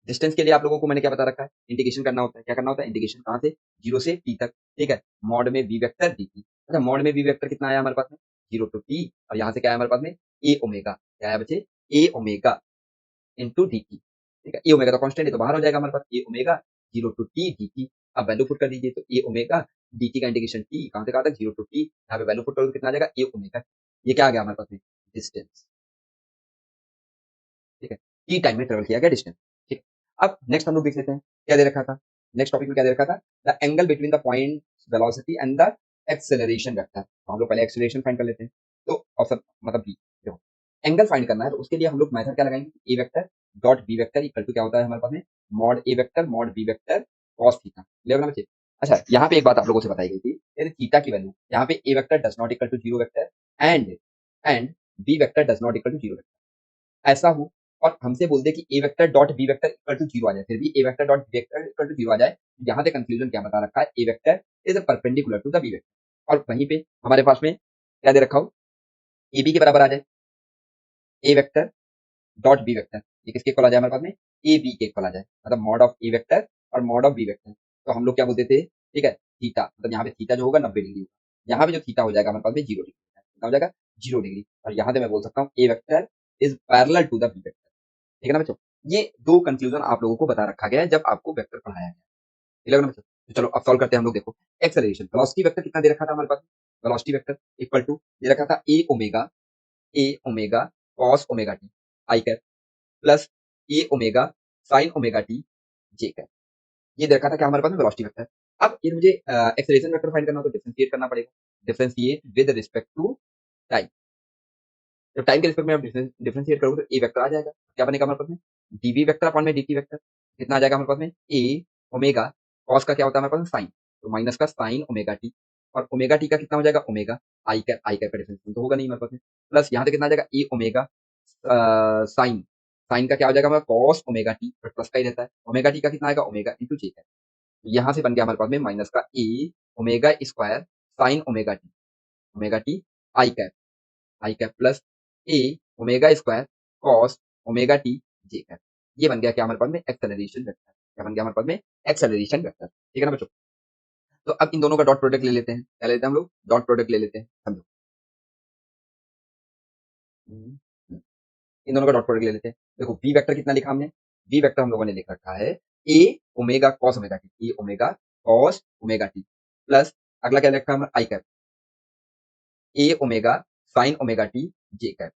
डिस्टेंस के लिए आप लोगों को मैंने क्या बता रखा है, इंटीग्रेशन करना होता है। क्या करना होता है, इंटीग्रेशन कहाँ से, 0 से t तक, ठीक है। मॉड में v वेक्टर dt। अच्छा, मॉड में v वेक्टर कितना आया हमारे पास में, 0 टू t, और यहाँ से क्या आया हमारे पास में, a ओमेगा। क्या आया बच्चे, a ओमेगा इंटू dt, ठीक है। a ओमेगा तो कांस्टेंट है, तो बाहर हो जाएगा हमारे पास a omega 0 to t dt। अब वैल्यू पुट कर दीजिए, तो a ओमेगा dt का इंटीग्रेशन t कहाँ से कहाँ तक, 0 टू t, यहाँ पे वैल्यू पुट करोगे कितना आ जाएगा, a ओमेगा। ये क्या आ गया हमारे पास में, डिस्टेंस, ठीक है। टी टाइम में ट्रेवल किया गया डिस्टेंस, ठीक है। अब नेक्स्ट हम लोग देख लेते हैं क्या दे रखा था। नेक्स्ट टॉपिक में क्या दे रखा था, the angle between the point velocity and the acceleration vector. तो हम लोग पहले एक्सेलरेशन फाइंड कर लेते हैं। तो ऑप्शन मतलब बी, देखो एंगल फाइंड करना है तो उसके लिए हम लोग मेथड क्या लगाएंगे, A vector dot B vector equal to क्या होता है हमारे पास में, मॉड ए vector mod B vector cos theta. Clear ना बच्चे। अच्छा, यहाँ पे एक बात आप लोगों से बताई गई थी, यदि थीटा की वैल्यू यहाँ पे A vector does not equal to zero vector and B vector does not equal to zero, ऐसा हो और हमसे बोल दे कि A vector dot B vector equal to zero आ जाए, फिर भी A vector dot B vector equal to zero आ जाए, यहाँ पे कंक्लूजन क्या बता रखा है, A vector is perpendicular to the B vector. और वहीं पे हमारे पास में क्या दे रखा हो, ए बी के बराबर आ जाए, ए वेक्टर डॉट बी वेक्टर, ये किसके इक्वल आ जाए हमारे पास में, ए बी के इक्वल आ जाए, मतलब मॉड ऑफ ए वेक्टर और मॉड ऑफ बी वेक्टर। तो हम लोग क्या बोलते थे, ठीक है, थीटा, मतलब यहाँ पे थीटा जो होगा 90 डिग्री होगा, यहाँ पे जो थीटा हो जाएगा हमारे पास में 0 डिग्री, कितना हो जाएगा, 0 डिग्री। और यहाँ से मैं बोल सकता हूँ A vector is parallel to the B vector, ठीक है ना बच्चों। ये दो कंक्लूजन आप लोगों को बता रखा गया है जब आपको वेक्टर पढ़ाया गया, ठीक है ना बच्चों। तो चलो अब सॉल्व करते हैं हम लोग। देखो एक्सेलरेशन वेलोसिटी वेक्टर कितना दे रखा था हमारे पास, वेलोसिटी वेक्टर इक्वल टू दे रखा था A omega cos omega T I cap plus A omega sine omega T J cap. ये दे रखा था क्या हमारे पास में, वेलोसिटी वेक्टर। अब ये मुझे एक्सेलरेशन वेक्टर फाइंड करना हो तो डिफरेंशिएट करना पड़ेगा, differentiate with respect to time. जब टाइम के रिस्पेक्ट में आप डिफरेंशिएट करोगे तो ए वेक्टर आ जाएगा, क्या बनेगा हमारे पास में, डीवी वेक्टर अपॉन में dt वेक्टर, कितना आ जाएगा हमारे पास में, ए ओमेगा कॉस का क्या होता है हमारे पास में, साइन, तो माइनस का साइन ओमेगा टी, और ओमेगा टी का कितना हो जाएगा, ओमेगा आई कैप का डिफरेंस तो होगा नहीं हमारे पास में, प्लस यहाँ से कितना आ जाएगा, ए ओमेगा साइन, साइन का क्या हो जाएगा हमारा, कॉस ओमेगा टी, प्लस का ही रहता है, ओमेगा टी का कितना आएगा, ओमेगा इंटू जे कैप। यहाँ से बन गया हमारे पास में माइनस का A omega square sine omega T I cap plus A omega square cos omega T J cap. ये बन गया क्या हमारे पास में, एक्सेलरेशन वेक्टर। क्या बन गया हमारे पास में, एक्सेलरेशन वेक्टर, ठीक है ना बच्चों। तो अब इन दोनों का डॉट प्रोडक्ट ले लेते हैं, क्या लेते हैं हम लोग, डॉट प्रोडक्ट ले लेते हैं, समझो। हम्म, इन दोनों का डॉट प्रोडक्ट ले लेते हैं। देखो बी वेक्टर कितना लिखा हमने, बी वेक्टर हम लोगों ने लिख रखा है A omega cos omega T, A omega cos omega T plus अगला क्या लिखा है, I cap A omega sine omega T J cap,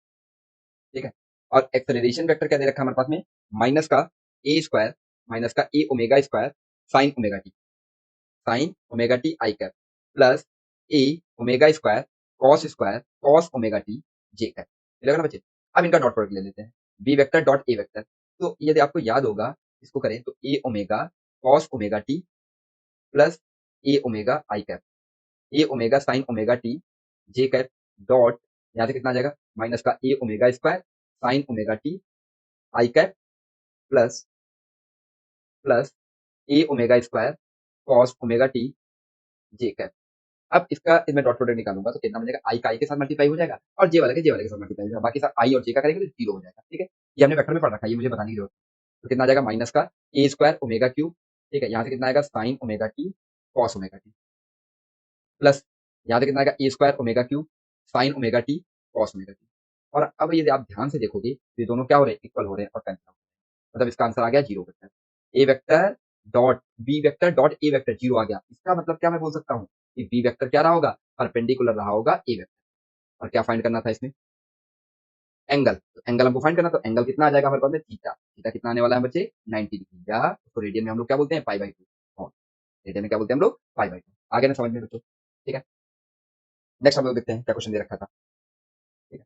ठीक है। और एक्सेलरेशन वेक्टर क्या दे रखा है हमारे पास में, माइनस का ए स्क्वायर माइनस का A omega square sine omega T I cap plus A omega square cos omega T J cap, मिलेगा ना बच्चे। अब इनका डॉट प्रोडक्ट ले लेते हैं, B vector dot A vector. तो यदि आपको याद होगा, इसको करें तो A omega cos omega T plus A omega I cap, A omega sine omega T J cap dot, यहाँ से कितना आ जाएगा, माइनस का A omega square sine omega T I cap plus plus A omega square cos omega T J cap. अब इसका इसमें dot product निकालूंगा तो कितना बनेगा, आई का आई के साथ मल्टीप्लाई हो जाएगा और जे वाले के साथ मल्टीप्लाई हो जाएगा, बाकी सब आई और जे का करेंगे तो जीरो हो जाएगा, ठीक है। ये हमने वेक्टर में पढ़ रखा है, ये मुझे बताने की जरूरत है। तो कितना आ जाएगा, माइनस का ए स्क्वायर ओमेगा क्यूब, ठीक है, यहाँ से कितना आएगा, sine omega T cos omega T plus यहाँ से कितना आएगा, A square omega cube sine omega T cos omega T. और अब यदि आप ध्यान से देखोगे तो ये दोनों क्या हो रहे हैं, इक्वल हो रहे हैं और कैंसिल हो रहे हैं, मतलब इसका आंसर आ गया zero vector, A vector dot B vector dot A vector zero आ गया। इसका मतलब क्या मैं बोल सकता हूँ कि बी वेक्टर क्या रहा होगा, परपेंडिकुलर रहा होगा ए वेक्टर। और क्या फाइंड करना था इसमें, एंगल, तो एंगल हमको फाइंड करना, तो एंगल कितना आ जाएगा हमारे पास में, थीटा, थीटा कितना आने वाला है बच्चे, 90 डिग्री, या उसको रेडियन में हम लोग क्या बोलते हैं, पाई बाई टू, रेडियन में क्या बोलते हैं हम लोग, पाई बाई टू। आगे ना समझ में बच्चों, ठीक है। नेक्स्ट हम लोग देखते हैं क्या क्वेश्चन दे रखा था, ठीक है।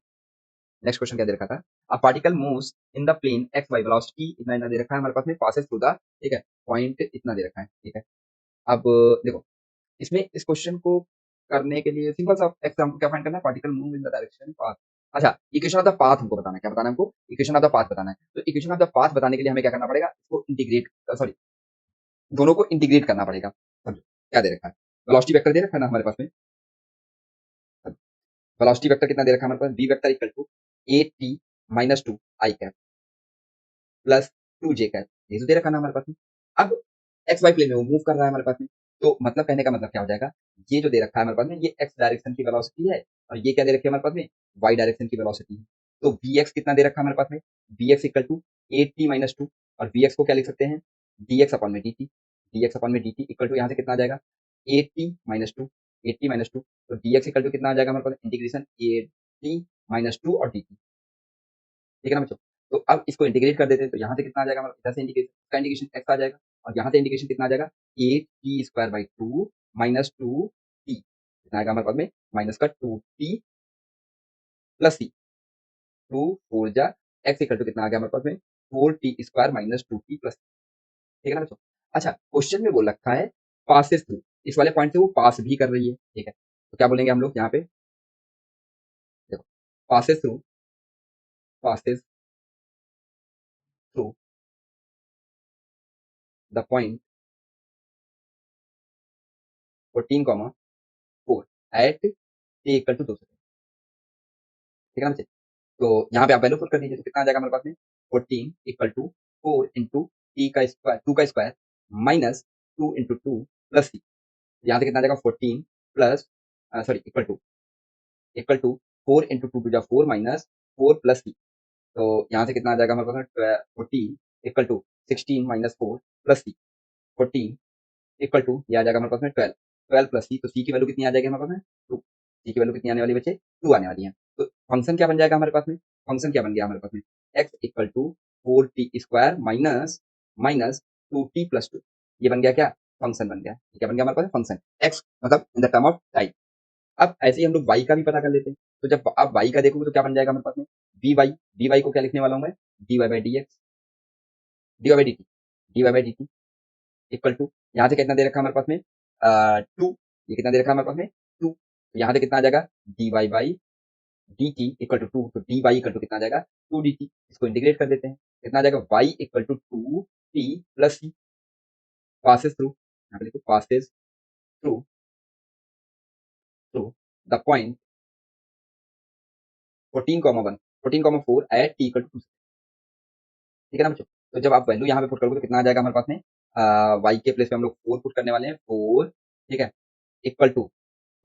नेक्स्ट क्वेश्चन क्या दे रखा था, a particle moves in the plane x y, velocity इतना इतना दे रखा है हमारे पास में, पासेस थ्रू द, ठीक है, पॉइंट इतना दे रखा है, ठीक है। अब देखो इसमें इस क्वेश्चन को करने के लिए सिंपल सा एग्जांपल क्या फाइंड करना है, particle move in the direction path. अच्छा, इक्वेशन ऑफ द पाथ हमको बताना है, क्या बताना है हमको, इक्वेशन ऑफ द पाथ बताना है। तो इक्वेशन ऑफ द पाथ बताने के लिए हमें क्या करना पड़ेगा, इसको इंटीग्रेट, सॉरी दोनों को इंटीग्रेट करना पड़ेगा, समझो क्या दे रखा है, वेलोसिटी वेक्टर दे रखा है ना हमारे पास में। वेलोसिटी वेक्टर कितना दे रखा है हमारे पास, v vector equal to A T minus two i cap plus two j cap, ये तो दे रखा ना हमारे पास में। अब एक्स वाई प्लेन में वो मूव कर रहा है हमारे पास में, तो मतलब कहने का मतलब क्या हो जाएगा, ये जो दे रखा है हमारे पास में ये एक्स डायरेक्शन की वेलोसिटी है और ये क्या दे रखी है हमारे पास में, वाई डायरेक्शन की वेलोसिटी है। तो वी एक्स कितना दे रखा है हमारे पास में, V X equal to A T minus two, और वी एक्स को क्या लिख सकते हैं, डी एक्स अपॉन में D T, D X upon में डी टी इक्वल टू यहाँ से कितना आ जाएगा, A T minus two, A T minus two, तो डी एक्स इक्वल टू कितना आ जाएगा हमारे पास, integration A T minus two और डी टी, ठीक है ना बच्चों। तो अब इसको इंटीग्रेट कर देते हैं, तो यहाँ से कितना आ जाएगा हमारा, इधर से इंटीग्रेशन का इंटीग्रेशन एक्स आ जाएगा और यहाँ से इंटीग्रेशन कितना आ जाएगा, ए t square by two minus two t, कितना आएगा हमारे पास में, माइनस का two t plus c, two four जा एक्स इक्वल टू कितना आ गया हमारे पास में, four t square minus two t plus, ठीक है ना बच्चों। अच्छा क्वेश्चन में बोल रखा है पासेस थ्रू, इस वाले पॉइंट से वो पास भी कर रही है, ठीक है, तो क्या बोलेंगे हम लोग यहाँ पे, देखो passes through, passes through the point 14, 4 at t equal to 2 second, ठीक है ना बच्चे। तो यहाँ पे आप वैल्यू पुट कर दीजिए, तो कितना आ जाएगा हमारे पास में, 14 इक्वल टू 4 इंटू टी का स्क्वायर, टू का square minus two into two plus C, यहाँ से कितना आ जाएगा 14 plus, sorry equal to 4 into two जा 4 माइनस 4 प्लस सी, तो यहाँ से कितना आ जाएगा हमारे पास 14 equal to 16 minus 4 plus c, 14 equal to ये आ जाएगा हमारे पास में 12, 12 प्लस सी, तो सी की वैल्यू कितनी आ जाएगी हमारे पास में, टू, सी की वैल्यू कितनी आने वाली बच्चे, टू आने वाली है। तो फंक्शन क्या बन जाएगा हमारे पास में, फंक्शन क्या बन गया हमारे पास में, x equal to four t square minus minus two t plus two, ये बन गया क्या, फंक्शन बन गया, ये क्या बन गया हमारे पास फंक्शन, एक्स मतलब in the term of time. अब ऐसे ही हम लोग वाई का भी पता कर लेते हैं, तो जब आप वाई का देखोगे तो क्या बन जाएगा हमारे पास में, डी वाई को क्या लिखने वाला हूँ मैं, d y by D x, d y by D T, d y by D T equal to, यहाँ से कितना दे रखा है हमारे पास में, टू, ये कितना दे रखा है हमारे पास में, टू, तो यहाँ से कितना आ जाएगा, d y by D T equal to two, तो डी वाई इक्वल टू कितना आ जाएगा, टू डी टी, इसको इंटीग्रेट कर देते हैं, कितना आ जाएगा, y equal to two t plus c, passes through, यहाँ पे लिखो passes through through the point 14, 1 14, 4 at t equal to, ठीक है ना बच्चों। तो जब आप वैल्यू यहाँ पे पुट करोगे तो कितना आ जाएगा हमारे पास में, वाई के प्लेस पे हम लोग 4 पुट करने वाले हैं, 4, ठीक है, इक्वल टू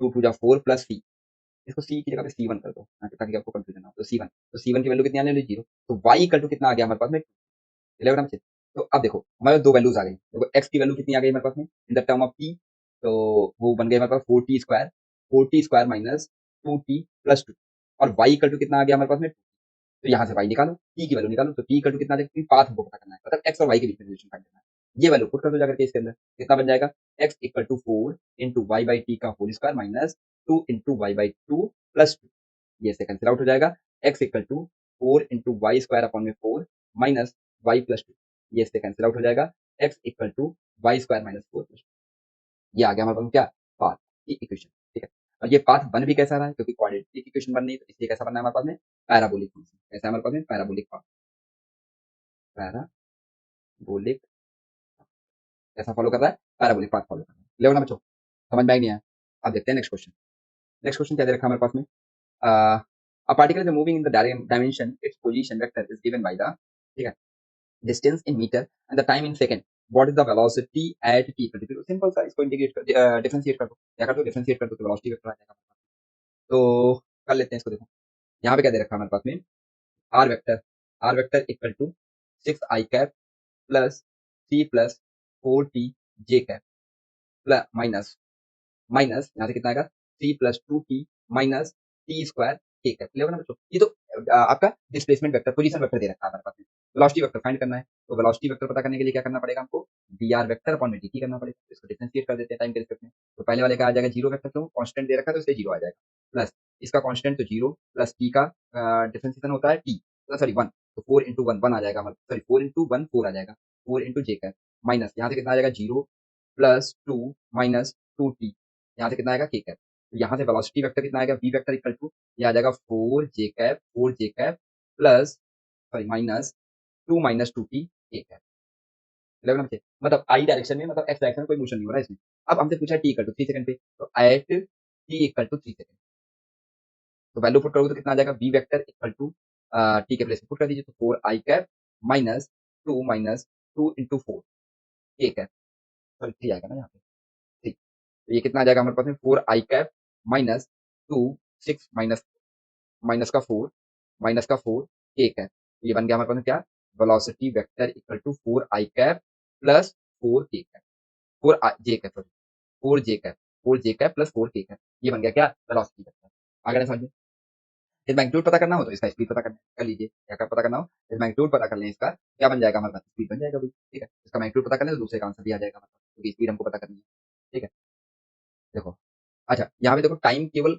टू टू जा 4 प्लस सी, इसको सी की जगह पे C1 कर दो ताकि आपको कंफ्यूजन ना हो, तो C1, तो C1 की वैल्यू कितनी आने वाली, 0, तो y इक्वल टू कितना आ गया हमारे पास में, 11 से। तो अब देखो हमारे दो वैल्यूज आ गई, देखो x की वैल्यू कितनी आ गई हमारे पास में in the term of t, तो वो बन गई हमारे पास 4t square minus 2t plus 2, और y इक्वल टू कितना आ गया हमारे पास में, तो यहाँ से y निकालो, t की वैल्यू निकालो, तो t इक्वल टू कितना आ जाएगा, पाथ हमको पता करना है, मतलब x और y के बीच में रिलेशन फाइंड करना है, ये वैल्यू पुट कर दो जाकर के इसके अंदर, कितना बन जाएगा, x equal to 4 into Y by T का whole square minus 2 into Y by two plus 2, ये से कैंसिल आउट हो जाएगा, x equal to 4 into Y square upon में 4 माइनस वाई प्लस 2, ये से कैंसिल आउट हो जाएगा, x equal to y square minus 4 plus 2, ये आ गया हमारे पास क्या, पाथ की इक्वेशन, ठीक है। और ये पाथ बन भी कैसा रहा है, क्योंकि क्वाड्रेटिक इक्वेशन बन रही है, तो इसलिए कैसा बनना है हमारे पास में, पैराबोलिक फंक्शन, कैसा है हमारे पास में, पैराबोलिक पाथ, पैराबोलिक, कैसा फॉलो कर रहा है, पैराबोलिक पाथ फॉलो कर रहा है, ले ना बच्चों, समझ में नहीं आया। अब देखते हैं नेक्स्ट क्वेश्चन, नेक्स्ट क्वेश्चन क्या दे रखा है हमारे पास में, a particle is moving in the dimension its position vector is given by the, ठीक है, distance in meter and the time in second, what is the velocity at t equal to, simple सा, इसको integrate कर differentiate कर दो, क्या कर दो, डिफरेंशिएट कर दो, तो वेलोसिटी वेक्टर आ जाएगा, तो कर लेते हैं इसको, देखो यहाँ पे क्या दे रखा है हमारे पास में, r vector, r vector equal to 6 i cap plus c plus 4t j cap plus minus minus यहाँ से कितना आएगा, c plus two t minus t square k cap, clear ना बच्चों, ये तो आपका डिस्प्लेसमेंट वेक्टर, पोजीशन वेक्टर दे रखा है हमारे पास में, वेलोसिटी वेक्टर फाइंड करना है, तो वेलोसिटी वेक्टर पता करने के लिए क्या करना पड़ेगा हमको, डी आर वेक्टर अपॉन में डी करना पड़ेगा, इसको डिफरेंशिएट कर देते हैं टाइम के रिस्पेक्ट में, तो पहले वाले का आ जाएगा जीरो वेक्टर, क्यों, कांस्टेंट दे रखा है तो इसलिए जीरो आ जाएगा, प्लस इसका कांस्टेंट तो जीरो प्लस टी का डिफरेंशिएशन होता है टी, सॉरी 1, तो 4 इंटू 1 आ जाएगा, सॉरी 4 इंटू 1 4 आ जाएगा, 4 इंटू जे कैप माइनस यहाँ से कितना आ जाएगा, zero plus two minus two T, यहाँ से कितना आएगा के कैप, तो यहाँ से वेलोसिटी वेक्टर कितना आएगा, वी वेक्टर इक्वल टू ये आ जाएगा 4 जे cap plus, sorry minus 2 minus two T K cap, मतलब आई डायरेक्शन में, मतलब एक्स डायरेक्शन में कोई मोशन नहीं हो रहा है इसमें, अब हमसे पूछा टी इक्वल टू 3 सेकंड पे, तो at t equal to 3 second, तो वैल्यू पुट करोगे तो कितना आ जाएगा, v vector equal to T के प्लेस में पुट कर दीजिए, तो 4 i cap minus 2 into 4 a cap, sorry 3 आएगा ना यहाँ पे, 3, तो ये कितना आ जाएगा हमारे पास में 4 आई कैप माइनस 2 6 माइनस का 4 ए कैप, ये बन गया हमारे पास में क्या, velocity vector equal to 4 i cap plus 4 k cap, 4 J cap, sorry 4 J cap, 4 J cap plus 4 k cap, ये बन गया क्या, वेलोसिटी वेक्टर। आगे समझ में, इस मैग्नीट्यूड पता करना हो तो इसका स्पीड पता कर लीजिए, क्या क्या पता करना हो, इस मैग्नीट्यूड पता कर लें, इसका क्या बन जाएगा हमारे पास, स्पीड बन जाएगा भाई, ठीक है, इसका मैग्नीट्यूड पता कर लें तो दूसरे का आंसर भी आ जाएगा हमारे पास, क्योंकि स्पीड हमको पता करनी है, ठीक है। देखो, अच्छा यहाँ पे देखो टाइम केवल,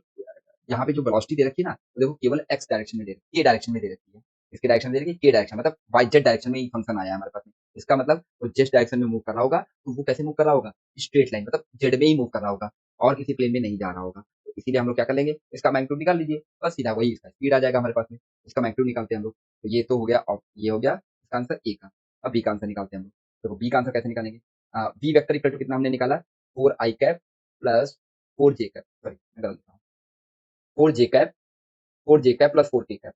यहाँ पे जो वेलोसिटी दे रखी है ना, तो देखो केवल एक्स डायरेक्शन में दे रखी है, के डायरेक्शन में दे रखी है, इसके डायरेक्शन दे रखी है, के डायरेक्शन मतलब वाई जेड डायरेक्शन में ही फंक्शन आया है हमारे पास में, इसका मतलब वो जिस डायरेक्शन में मूव कर रहा होगा, तो वो कैसे मूव कर रहा होगा, स्ट्रेट लाइन, मतलब जेड में ही मूव कर रहा होगा और किसी प्लेन में नहीं जा रहा होगा, तो इसीलिए हम लोग क्या कर लेंगे, इसका मैग्नीट्यूड निकाल लीजिए, बस सीधा वही इसका स्पीड आ जाएगा हमारे पास में, इसका मैग्नीट्यूड निकालते हैं हम लोग, तो ये तो हो गया, और ये हो गया इसका आंसर ए का। अब बी का आंसर निकालते हैं हम लोग, देखो बी का आंसर कैसे निकालेंगे, बी वेक्टर इक्वल टू कितना हमने निकाला, 4 i cap plus 4 J cap, sorry निकाल देता हूँ, 4 जे कैप, 4 जे cap plus 4 k cap,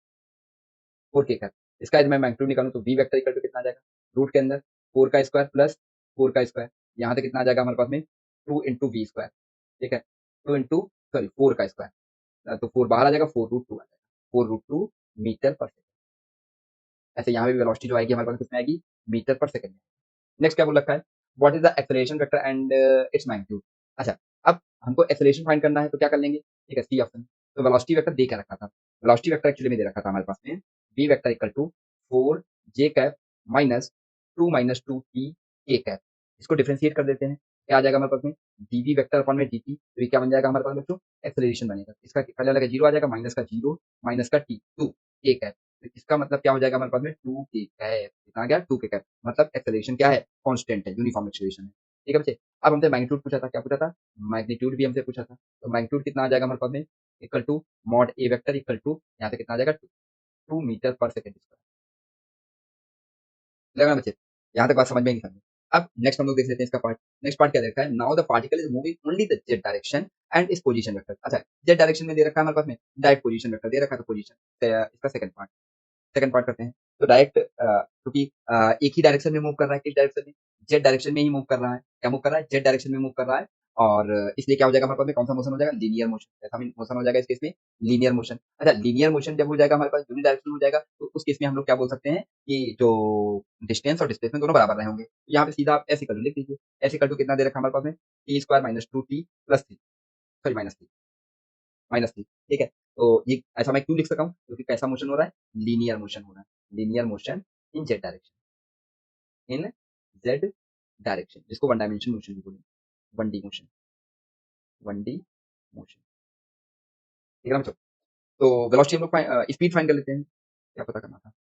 4 k cap, इसका यदि मैं मैग्नीट्यूड निकालूं तो वी वेक्टर इक्वल टू कितना आ जाएगा, रूट के अंदर 4 का स्क्वायर प्लस 4 का स्क्वायर, यहाँ से कितना आ जाएगा हमारे पास में 2 इंटू वी स्क्वायर, ठीक है, 2 इंटू, सॉरी 4 का स्क्वायर, तो 4 बाहर आ जाएगा, 4 रूट 2 आ जाएगा, 4 रूट 2 मीटर पर सेकंड, ऐसे यहाँ पे भी वेलोसिटी जो आएगी हमारे पास कितनी आएगी, मीटर पर सेकंड। नेक्स्ट क्या बोल रखा है, what is the acceleration vector and its magnitude. अच्छा, अब हमको एक्सेलरेशन फाइंड करना है तो क्या कर लेंगे, ठीक है, सी ऑप्शन, तो वेलोसिटी वेक्टर दे के रखा था, वेलोसिटी वेक्टर एक्चुअली में दे रखा था हमारे पास में, v vector equal to 4 J cap minus 2 t a cap, इसको डिफरेंशिएट कर देते हैं, क्या आ जाएगा हमारे पास में, डीवी वेक्टर अपॉन में dt, तो ये क्या बन जाएगा हमारे पास बच्चों, एक्सेलरेशन बनेगा, इसका पहले वाला का जीरो आ जाएगा, माइनस का जीरो माइनस का टी 2 ए कैप, तो इसका मतलब क्या हो जाएगा हमारे पास में 2 के कैप, कितना आ गया 2 के कैप, मतलब एक्सेलरेशन क्या है, कांस्टेंट है, यूनिफॉर्म एक्सेलरेशन है, ठीक है बच्चे। अब हमसे मैग्नीट्यूड पूछा था, क्या पूछा था, मैग्नीट्यूड भी हमसे पूछा था, तो मैग्नीट्यूड कितना आ जाएगा हमारे पास में, equal to mod A vector equal to, यहाँ से कितना आ जाएगा 2 मीटर पर सेकंड स्क्वायर, लगा ना बच्चे, यहाँ तक बात समझ में नहीं समझ। अब नेक्स्ट हम लोग देख लेते हैं इसका पार्ट, नेक्स्ट पार्ट क्या देखा है, now the particle is moving only the Z direction and इस पोजीशन वेक्टर, अच्छा जेड डायरेक्शन में दे रखा है हमारे पास में, डायरेक्ट पोजीशन वेक्टर दे रखा है, तो पोजीशन इसका सेकंड पार्ट करते हैं, तो डायरेक्ट क्योंकि एक ही डायरेक्शन में मूव कर रहा है, किस डायरेक्शन में, जेड डायरेक्शन में ही मूव कर रहा है, क्या मूव कर रहा है, जेड डायरेक्शन में मूव कर रहा है, और इसलिए क्या हो जाएगा हमारे पास में, कौन सा मोशन हो जाएगा, लीनियर मोशन, ऐसा मोशन हो जाएगा इस केस में, लीनियर मोशन। अच्छा लीनियर मोशन जब हो जाएगा हमारे पास यूनि डायरेक्शन हो जाएगा, तो उस केस में हम लोग क्या बोल सकते हैं कि जो डिस्टेंस और डिस्प्लेसमेंट दोनों बराबर रहे होंगे, तो यहाँ पे सीधा आप ऐसे कर लिख लीजिए, ऐसे कर कितना दे रखा है हमारे पास में, T square minus 2 T plus 3, sorry minus 3, ठीक है, तो ये ऐसा मैं क्यों लिख सका हूँ, क्योंकि कैसा मोशन हो रहा है, लीनियर मोशन हो रहा है, linear motion in Z direction, in Z direction, जिसको वन डायमेंशन मोशन भी बोलेंगे, one D motion, one D motion, ठीक है ना बच्चों। तो वेलोसिटी हम लोग स्पीड फाइंड कर लेते हैं, क्या पता करना था,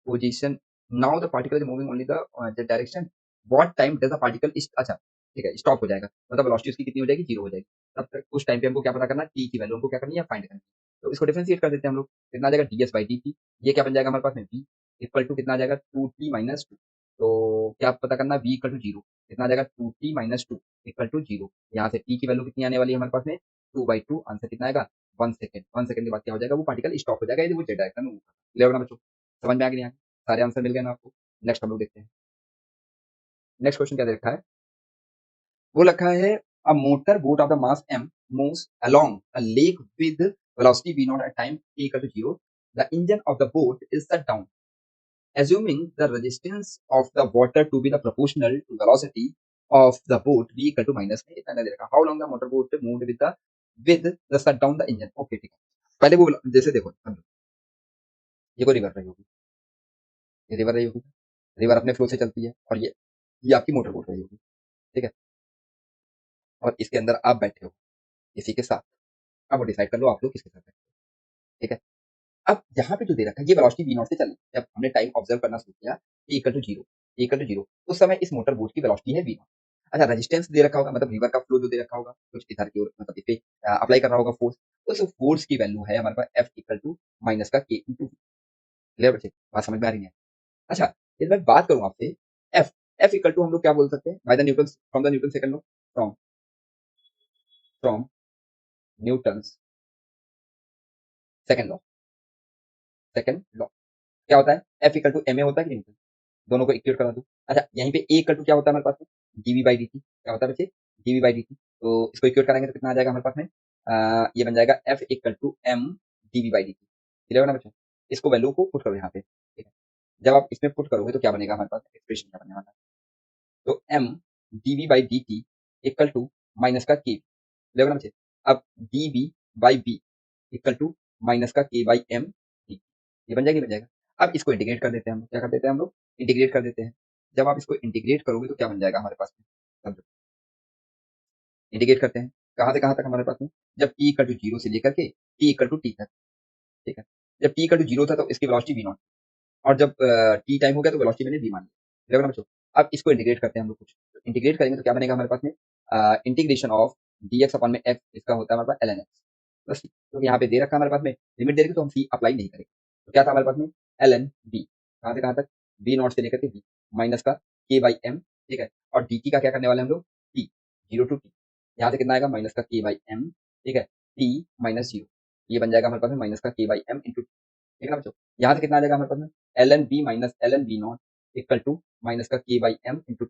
position, now the particle is moving only the Z direction, what time does the particle, अच्छा ठीक है स्टॉप हो जाएगा, मतलब वेलोसिटी उसकी कितनी हो जाएगी, जीरो हो जाएगी, तब तक उस टाइम पे हमको क्या पता करना है, टी की वैल्यू हमको क्या करनी है, फाइंड करनी है, तो इसको डिफरेंशिएट कर देते हैं हम लोग, कितना आ जाएगा ds बाई dt, ये क्या बन जाएगा हमारे पास में v इक्वल टू कितना आ जाएगा 2t माइनस 2, तो क्या पता करना, v इक्वल टू जीरो, कितना आ जाएगा 2t minus 2 equal to zero, यहाँ से t की वैल्यू कितनी आने वाली है हमारे पास में 2/2, आंसर कितना आएगा 1 सेकंड, 1 सेकंड के बाद क्या हो जाएगा, वो पार्टिकल स्टॉप हो जाएगा यदि वो जेड डायरेक्शन में, क्लियर होगा बच्चों, समझ में आ गया, सारे आंसर मिल गए ना आपको। नेक्स्ट हम लोग देखते हैं, नेक्स्ट क्वेश्चन क्या दे रखा है, वो रखा है a motor boat of the mass m moves along a lake with velocity v naught at time t equal to 0, the engine of the boat is shut down, assuming the resistance of the water to be the proportional to velocity of the boat v equal to minus में इतना दे रखा, how long the motor boat moved with the shut down the engine, okay ठीक है, पहले वो जैसे देखो समझो, ये कोई रिवर रही होगी, ये रिवर रही होगी, रिवर अपने फ्लो से चलती है, और ये आपकी मोटर बोट रही होगी, ठीक है, और इसके अंदर आप बैठे हो इसी के साथ, अब वो डिसाइड कर लो आप लोग किसके साथ बैठे हो, ठीक है। अब यहाँ पे जो दे रखा है, ये वेलोसिटी v नॉट से चल रही है, जब हमने टाइम ऑब्जर्व करना शुरू किया t equal to zero, t equal to zero, उस समय इस मोटर बोट की वेलोसिटी है v नॉट, अच्छा रेजिस्टेंस दे रखा होगा, मतलब रिवर का फ्लो जो दे रखा होगा कुछ इधर की ओर, मतलब इस पे अप्लाई कर रहा होगा फोर्स, उस फोर्स की वैल्यू है हमारे पास f इक्वल टू माइनस का k इंटू, क्लियर बच्चे, बात समझ में आ रही है। अच्छा यदि मैं बात करूँ आपसे f, एफ इक्वल टू हम लोग क्या बोल सकते हैं, by the Newton, from the Newton second law, from from Newton second law, second law क्या होता है, f equal to m a होता है कि नहीं, दोनों को इक्वेट करा दो। अच्छा यहीं पे ए इक्वल टू क्या होता है हमारे पास में, डीवी बाई डी टी, क्या होता है बच्चे, डीवी बाई डी टी। तो इसको इक्वेट कराएंगे तो कितना आ जाएगा हमारे पास में, ये बन जाएगा f equal to m d v by D t, clear है ना बच्चों। इसको वैल्यू को पुट करो यहाँ पे, ठीक है। जब आप इसमें पुट करोगे तो क्या बनेगा हमारे पास, एक्सप्रेशन क्या बनने वाला है, तो m d v by D T equal to minus का के, क्लियर है ना बच्चे। अब d v by b equal to minus का के बाई एम, ये बन जाएगा, बन जाएगा। अब इसको इंटीग्रेट कर देते हैं हम लोग, क्या कर देते हैं हम लोग, इंटीग्रेट कर देते हैं। जब आप इसको इंटीग्रेट करोगे तो क्या बन जाएगा हमारे पास में, समझो इंटीग्रेट करते हैं कहाँ से कहाँ तक हमारे पास में, जब टी इक्वल टू जीरो से लेकर के टी इक्वल टू टी तक, ठीक है। जब टी इक्वल टू जीरो था तो इसकी वेलोसिटी वी नॉट, और जब टी टाइम हो गया तो वेलोसिटी मैंने वी मान लिया, देखो ना बच्चों। अब इसको इंटीग्रेट करते हैं हम लोग कुछ, इंटीग्रेट करेंगे तो क्या बनेगा हमारे पास में, integration of D X upon में एफ, इसका होता है हमारे पास एल एन एक्स प्लस, क्योंकि यहाँ पे दे रखा है हमारे पास में, लिमिट दे रखी तो हम सी अप्लाई नहीं करेंगे। तो क्या था हमारे पास में, एल एन बी, कहाँ से कहाँ तक, बी नॉट से लेकर के बी माइनस का के बाई एम, ठीक है। और डी टी का क्या करने वाले हम लोग, टी जीरो टू टी, यहाँ से कितना आएगा माइनस का के बाई एम, ठीक है, टी माइनस जीरो, ये बन जाएगा हमारे पास में माइनस का के बाई एम इंटू, ठीक है ना बच्चों। यहाँ से कितना आ जाएगा हमारे पास में, L n b minus l n b naught equal to minus का के बाई एम इंटू,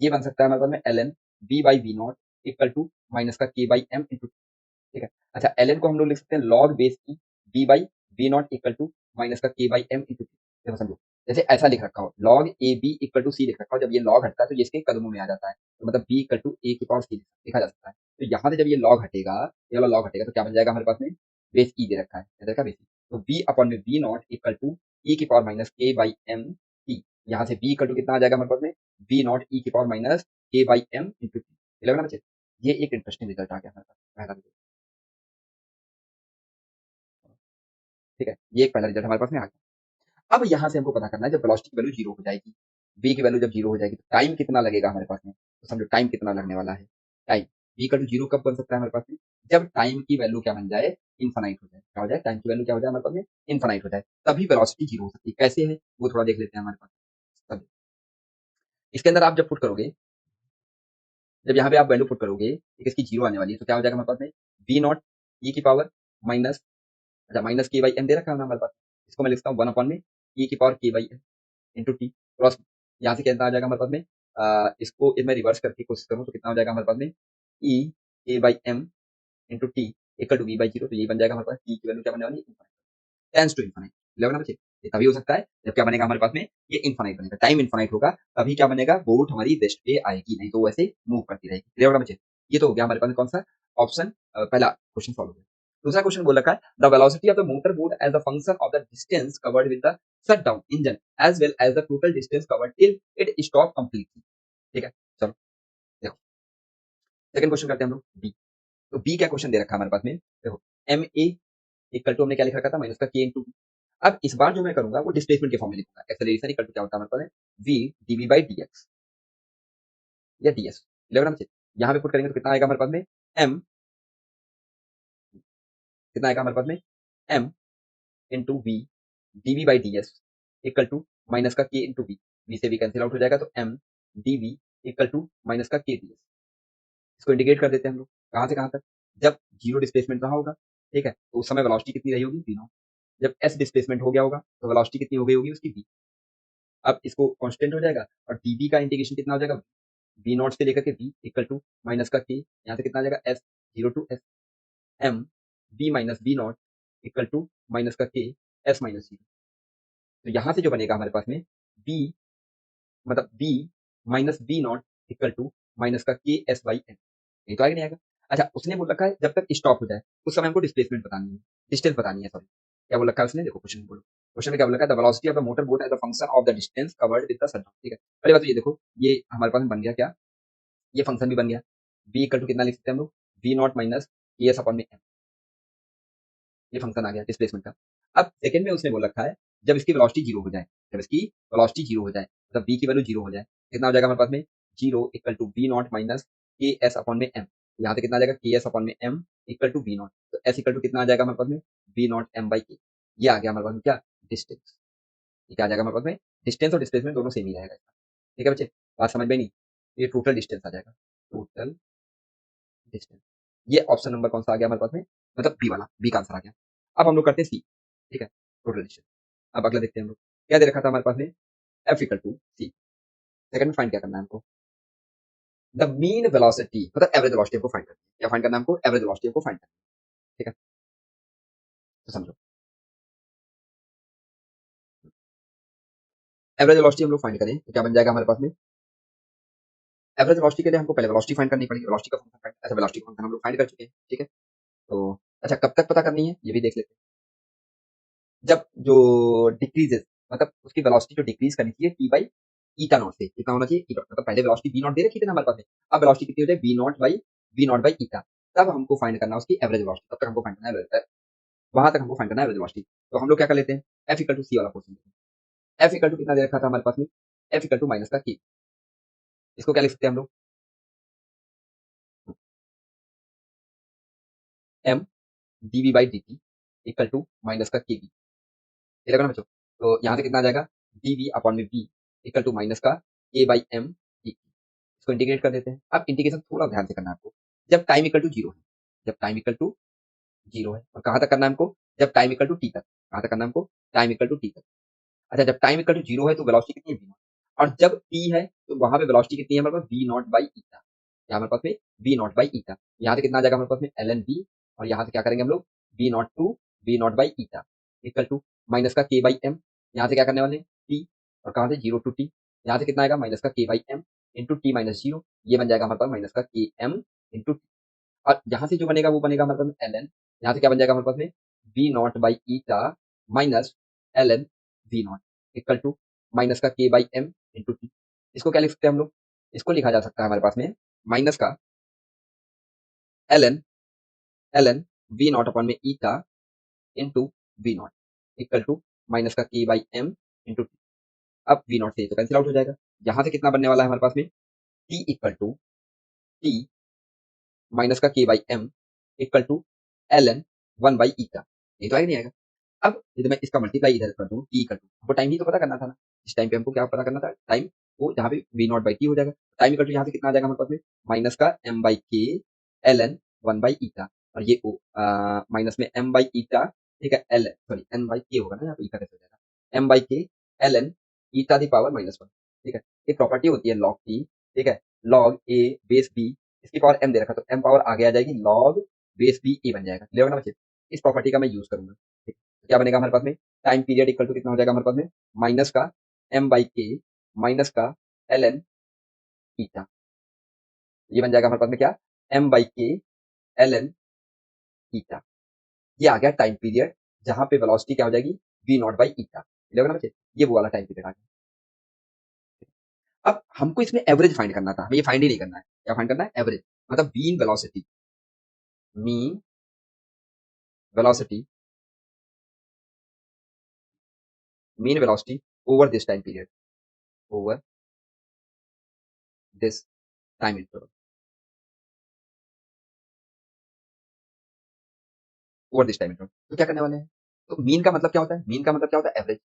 ये बन सकता है हमारे पास में L n b by b naught equal to minus का के बाई एम इंटू, ठीक है। अच्छा एल एन को हम लोग लिख सकते हैं लॉग बेस की b by b naught equal to minus का के बाई एम इंटू, देखो समझो, जैसे ऐसा लिख रखा हो log A B equal to C लिख रखा हो, जब ये लॉग हटता है तो ये इसके कदमों में आ जाता है, तो मतलब बी इक्वल टू ए की पावर सी लिखा जा सकता है। तो यहाँ से जब ये लॉग हटेगा, ये वाला लॉग हटेगा तो क्या बन जाएगा हमारे पास में, बेस ई दे रखा है, क्या दे रखा है बेस ई, तो बी अपॉन में बी नॉट इक्वल टू ई की power minus k by M T, यहाँ से बी इक्वल टू कितना आ जाएगा हमारे पास में, बी नॉट ई की power minus k by M into T, लग रहा है बच्चे। ये एक इंटरेस्टिंग रिजल्ट आ गया हमारे पास, पहला result, ठीक है, ये एक पहला रिजल्ट हमारे पास में आ गया। अब यहाँ से हमको पता करना है जब वेलोसिटी की वैल्यू जीरो हो जाएगी, बी की वैल्यू जब जीरो हो जाएगी तो टाइम कितना लगेगा हमारे पास में, तो समझो टाइम कितना लगने वाला है, टाइम बी का टू जीरो कब बन सकता है हमारे पास में, जब टाइम की वैल्यू क्या बन जाए, इन्फानाइट हो जाए, क्या हो जाए, टाइम की वैल्यू क्या हो जाए हमारे पास में, इन्फानाइट हो जाए, तभी वेलोसिटी जीरो हो सकती है। कैसे है वो थोड़ा देख लेते हैं हमारे पास, तब इसके अंदर आप जब पुट करोगे, जब यहाँ पे आप वैल्यू पुट करोगे इसकी जीरो आने वाली है, तो क्या हो जाएगा हमारे पास में, बी नॉट ई की पावर माइनस, अच्छा माइनस के बाई एम दे रखा है ना हमारे पास, इसको मैं लिखता हूँ वन अपॉन में ई की power k by M into t cross, यहाँ से कितना आ जाएगा हमारे पास में, इसको मैं रिवर्स करके कोशिश करूँ तो कितना हो जाएगा हमारे पास में, e k by M into t equal to v by zero, तो ये बन जाएगा हमारे पास, टी की वैल्यू क्या बनने वाली है, टेंस टू इन्फानाइट, लगा ना बच्चे। ये तभी हो सकता है जब क्या बनेगा हमारे पास में, ये इन्फानाइट बनेगा, टाइम इन्फानाइट होगा तभी क्या बनेगा, बोट हमारी रेस्ट पे आएगी, नहीं तो वैसे मूव करती रहेगी, क्लियर होगा बच्चे। ये तो हो गया हमारे पास में कौन सा ऑप्शन, पहला क्वेश्चन सॉल्व हो गया। दूसरा क्वेश्चन बोल रखा है the velocity of the motor boat as a function of the distance covered with the shut down engine as well as the total distance covered till it stop completely, ठीक है। चलो देखो सेकंड क्वेश्चन करते हैं हम लोग B, तो B क्या क्वेश्चन दे रखा है हमारे पास में, देखो एम ए इक्वल टू हमने क्या लिख रखा था माइनस का के इंटू, अब इस बार जो मैं करूंगा वो डिस्प्लेसमेंट के फॉर्म में लिखूंगा, एक्सेलरेशन इक्वल टू क्या होता है हमारे पास V DV by D X या डी एस, इलेवन से यहाँ पे पुट करेंगे तो कितना आएगा हमारे पास में, एम कितना आएगा हमारे पास में, m into v DV by d s equal to minus का के इंटू वी से भी कैंसिल आउट हो जाएगा, तो m d v equal to minus का के डी एस, इसको इंटीग्रेट कर देते हैं हम लोग कहाँ से कहाँ तक, जब जीरो डिस्प्लेसमेंट रहा होगा, ठीक है, तो उस समय वेलोसिटी कितनी रही होगी वी नॉट, जब एस डिस्प्लेसमेंट हो गया होगा तो वेलोसिटी कितनी हो गई होगी उसकी वी, अब इसको कांस्टेंट हो जाएगा और डीबी का इंटीग्रेशन कितना हो जाएगा, वी नॉट से लेकर के वी इक्वल टू माइनस का के, यहाँ से कितना आ जाएगा s zero to s m b minus b naught equal to minus का के एस माइनस जीरो, तो यहाँ से जो बनेगा हमारे पास में बी मतलब b minus b naught equal to minus का के एस बाई एन, ये तो आएगा नहीं आएगा। अच्छा उसने बोल रखा है जब तक स्टॉप हो जाए उस समय हमको डिस्प्लेसमेंट बतानी है, डिस्टेंस बतानी है, सॉरी क्या बोल रखा है उसने, देखो क्वेश्चन बोलो, क्वेश्चन में क्या बोल रखा है the velocity of the motor boat as a function of the distance covered with the sudden, ठीक है। पहली बात तो ये देखो ये हमारे पास में बन गया क्या, ये फंक्शन भी बन गया, बी इक्वल टू कितना लिख सकते हैं हम लोग, b naught minus a s upon में एम, ये फंक्शन आ गया डिस्प्लेसमेंट का। अब सेकंड में उसने बोल रखा है जब इसकी वेलोसिटी जीरो हो जाए, जब इसकी वेलोसिटी जीरो हो जाए मतलब बी की वैल्यू जीरो हो जाए, कितना हो जाएगा हमारे पास में, zero equal to b naught minus k s upon में एम, यहाँ से कितना आ जाएगा के एस अपॉन में m equal to b naught, तो एस इक्वल टू कितना आ जाएगा हमारे पास में, बी नॉट एम बाई के, ये आ गया हमारे पास में क्या, डिस्टेंस, ये क्या आ जाएगा हमारे पास में, डिस्टेंस और डिस्प्लेसमेंट दोनों सेम ही रहेगा, ठीक है बच्चे। बात समझ में नहीं? ये टोटल डिस्टेंस आ जाएगा, टोटल डिस्टेंस। ये ऑप्शन नंबर कौन सा आ गया हमारे पास में, मतलब बी वाला, बी का आंसर आ गया। अब हम लोग करते हैं सी, ठीक है, टोटल डिस्टेंस। अब अगला देखते हैं हम लोग, क्या दे रखा था हमारे पास में, f equal to c. Second में फाइंड क्या करना है हमको, द मीन वेलोसिटी, मतलब एवरेज वेलोसिटी को फाइंड करना है। क्या फाइंड करना है हमको, एवरेज वेलोसिटी को फाइंड करना है, ठीक है। तो समझो, एवरेज वेलोसिटी हम लोग फाइंड करें तो क्या बन जाएगा हमारे पास में, एवरेज वेलोसिटी के लिए हमको पहले वेलोसिटी फाइंड करनी पड़ेगी, वेलोसिटी का फंक्शन फाइंड, अच्छा वेलोसिटी का फंक्शन हम लोग फाइंड कर चुके हैं, ठीक है। तो अच्छा कब तक पता करनी है ये भी देख लेते हैं। जब जो डिक्रीजेस, मतलब उसकी वेलोसिटी जो डिक्रीज करनी चाहिए टी बाई ईटा नॉट से, कितना होना चाहिए ईटा, मतलब पहले वेलोसिटी वी नॉट दे रखी थी ना हमारे पास में, अब वेलोसिटी कितनी हो जाए वी नॉट बाई ईटा। तब हमको फाइंड करना है उसकी एवरेज वेलोसिटी, तब तक हमको फाइंड करना है, वहां तक हमको फाइंड करना है एवरेज वेलोसिटी। तो हम लोग क्या कर लेते हैं, एफ इक्वल टू सी वाला पोर्शन, एफ इक्वल टू कितना दे रखा था हमारे पास में, एफ इक्वल टू माइनस का के। इसको क्या लिख सकते हैं हम लोग, m d v by D T equal to minus का के बी। ये लगा ना बच्चों, तो यहाँ से कितना आ जाएगा, डीवी अपॉन में बी इक्वल टू माइनस का ए बाई एम डी। इसको इंटीग्रेट कर देते हैं। अब इंटीग्रेशन थोड़ा ध्यान से करना है आपको, जब टाइम इक्वल टू जीरो है, जब टाइम इक्वल टू जीरो है, और कहाँ तक करना है हमको, जब टाइम इक्वल टू टी तक, कहाँ तक करना है हमको, टाइम इक्वल टू टी तक। अच्छा जब टाइम इक्वल टू जीरो है तो वेलोसिटी कितनी है वी नॉट, और जब टी है तो वहां पे वेलोसिटी कितनी है हमारे पास, वी नॉट बाई ईटा। यहाँ हमारे पास में वी नॉट बाई ईटा, यहाँ से कितना आ जाएगा हमारे पास में एल एन बी, और यहाँ से क्या करेंगे हम लोग, v not to v naught by eta equal to minus का के बाई एम, यहाँ से क्या करने वाले हैं टी, और कहाँ से जीरो टू टी, यहाँ से कितना आएगा माइनस का के by M into T minus zero, ये बन जाएगा हमारे पास माइनस का के एम इंटू, और यहाँ से जो बनेगा वो बनेगा हमारे पास में एल एन, यहाँ से क्या बन जाएगा हमारे पास में v naught by eta minus l N V not equal to minus का के बाई एम इंटू टी। इसको क्या लिख सकते हैं हम लोग, इसको लिखा जा सकता है हमारे पास में माइनस का L N V not upon में eta into we not equal to minus का के बाई एम इंटू टी। अब वी नॉट से तो कैंसिल आउट हो जाएगा, यहाँ से कितना बनने वाला है हमारे पास में, t equal to t minus का के by m equal to l n one by eta. ये तो आएगा नहीं आएगा। अब यदि मैं इसका मल्टीप्लाई इधर कर दूं टी कर दूं, हमको टाइम ही तो पता करना था ना, इस टाइम पे हमको क्या पता करना था, टाइम, वो जहाँ पे वी नॉट बाई टी हो जाएगा, टाइम इक्वल टू यहाँ से कितना आ जाएगा हमारे पास में माइनस का m by k l n one by eta, और ये ओ माइनस में एम बाई ईटा, ठीक है, एल सॉरी एन बाई के होगा ना, यहाँ पे ईटा कैसे हो जाएगा, m by k l N eta the power minus one, ठीक है। एक प्रॉपर्टी होती है लॉग टी, ठीक है, लॉग ए बेस बी, इसकी पावर एम दे रखा तो एम पावर आगे आ जाएगी, लॉग बेस बी ए बन जाएगा, क्लियर होगा ना बच्चे, इस प्रॉपर्टी का मैं यूज करूंगा, ठीक है। क्या बनेगा हमारे पास में, टाइम पीरियड इक्वल टू कितना हो जाएगा हमारे पास में माइनस का एम बाई के माइनस का एल एन ईटा, ये बन जाएगा हमारे पास में क्या, M by k l N ईटा। ये आ गया टाइम पीरियड जहां पे वेलोसिटी क्या हो जाएगी, v naught by eta, clear होगा ना बच्चे, ये वो वाला टाइम पीरियड आ गया। अब हमको इसमें एवरेज फाइंड करना था, हमें ये फाइंड ही नहीं करना है, क्या फाइंड करना है, एवरेज, मतलब mean velocity, mean velocity, mean velocity over this time period, over this time interval, over this time interval. तो क्या करने वाले हैं, तो मीन का मतलब क्या होता है, मीन का मतलब क्या होता है एवरेज,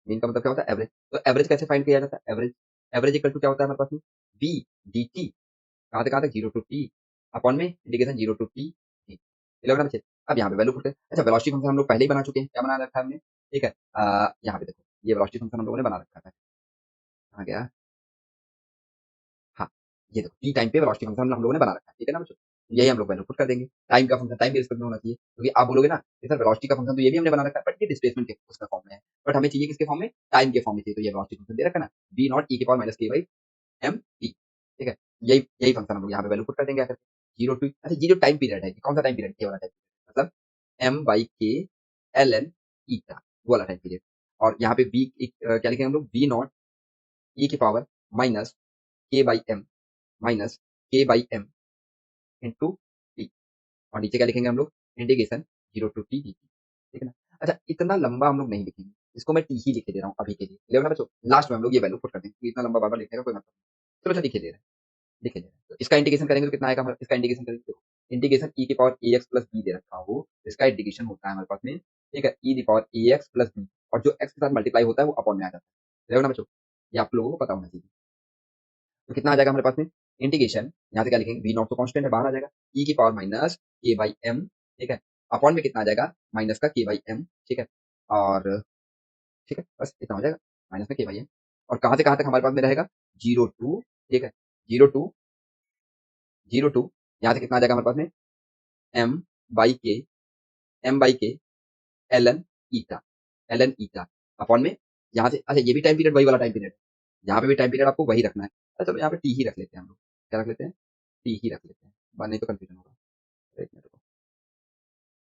मीन का मतलब क्या होता है एवरेज। तो एवरेज कैसे फाइंड किया जाता है, एवरेज, एवरेज इक्वल टू क्या होता है हमारे पास में, बी डी टी, कहाँ तक जीरो टू टी अपॉन में integration zero to t t, ये ना बच्चे। अब यहाँ पे वैल्यू पुट है, अच्छा वेलोसिटी फंक्शन हम लोग पहले ही बना चुके हैं, क्या बना रखा है हमने, ठीक है, यहाँ पे देखो ये वेलोसिटी फंक्शन हम लोगों ने बना रखा था, कहाँ गया, हाँ, ये देखो टी टाइम पे वेलोसिटी फंक्शन हम लोगों ने बना रखा है, ठीक है ना बच्चों, यही हम लोग वैल्यू पुट कर देंगे, टाइम का फंक्शन टाइम के रिस्पेक्ट में होना चाहिए, क्योंकि आप बोलोगे ना कि सर वेलोसिटी का फंक्शन तो ये भी हमने बना रखा है, बट ये डिस्प्लेसमेंट के उसका फॉर्म में है, बट हमें चाहिए किसके फॉर्म में, टाइम के फॉर्म में चाहिए, तो ये वेलोसिटी फंक्शन दे रखा है ना, वी नॉट ई के power minus k by M T, ठीक है, यही यही फंक्शन हम लोग यहाँ पे वैल्यू पुट कर देंगे आकर, जीरो टू, अच्छा ये जो टाइम पीरियड है, कौन सा टाइम पीरियड, ये वाला टाइम पीरियड, मतलब M by k l N ईटा, वो वाला टाइम पीरियड, और यहाँ पे बी क्या लिखेंगे हम लोग, वी नॉट ई की power minus k by m minus k by M into t, और नीचे क्या लिखेंगे हम लोग, integration zero to t d T, ठीक है ना। अच्छा इतना लंबा हम लोग नहीं लिखेंगे, इसको मैं टी ही लिखे दे रहा हूँ अभी के लिए, लेकिन ना बच्चों लास्ट में हम लोग ये वैल्यू पुट कर देंगे, इतना लंबा बार बार लिखने का कोई मतलब नहीं, चलो अच्छा लिखे दे रहे हैं, लिखे दे रहे हैं, तो इसका इंटीग्रेशन करेंगे तो कितना आएगा हमारा, इसका इंटीग्रेशन करेंगे तो इंटीग्रेशन ई की पावर ए एक्स प्लस बी दे रखा हो, इसका इंटीग्रेशन होता है हमारे पास में, ठीक है, ई की पावर ए एक्स प्लस बी, और जो एक्स के साथ मल्टीप्लाई होता है वो अपॉन में आ जाता है, देखो ना बच्चों, ये आप लोगों को पता होना चाहिए, तो कितना आ जाएगा हमारे पास में इंटीग्रेशन, यहाँ से क्या लिखेंगे, वी नॉट तो कांस्टेंट है बाहर आ जाएगा, ई की power minus k by M, ठीक है, अपॉन में कितना आ जाएगा माइनस का के बाई एम, ठीक है, और ठीक है बस इतना हो जाएगा माइनस में के बाई एम, और कहाँ से कहाँ तक हमारे पास में रहेगा 0 टू, ठीक है, 0 टू 0 टू, यहाँ से कितना आ जाएगा हमारे पास में एम बाई के, M by k l N eta upon में, यहाँ से अच्छा ये भी टाइम पीरियड वही वाला टाइम पीरियड, यहाँ पे भी टाइम पीरियड आपको वही रखना है। अच्छा, चलो यहाँ पे टी ही रख लेते हैं हम लोग, क्या रख लेते हैं, टी ही रख लेते हैं, बाद नहीं तो कंफ्यूजन होगा। एक मिनट रुको,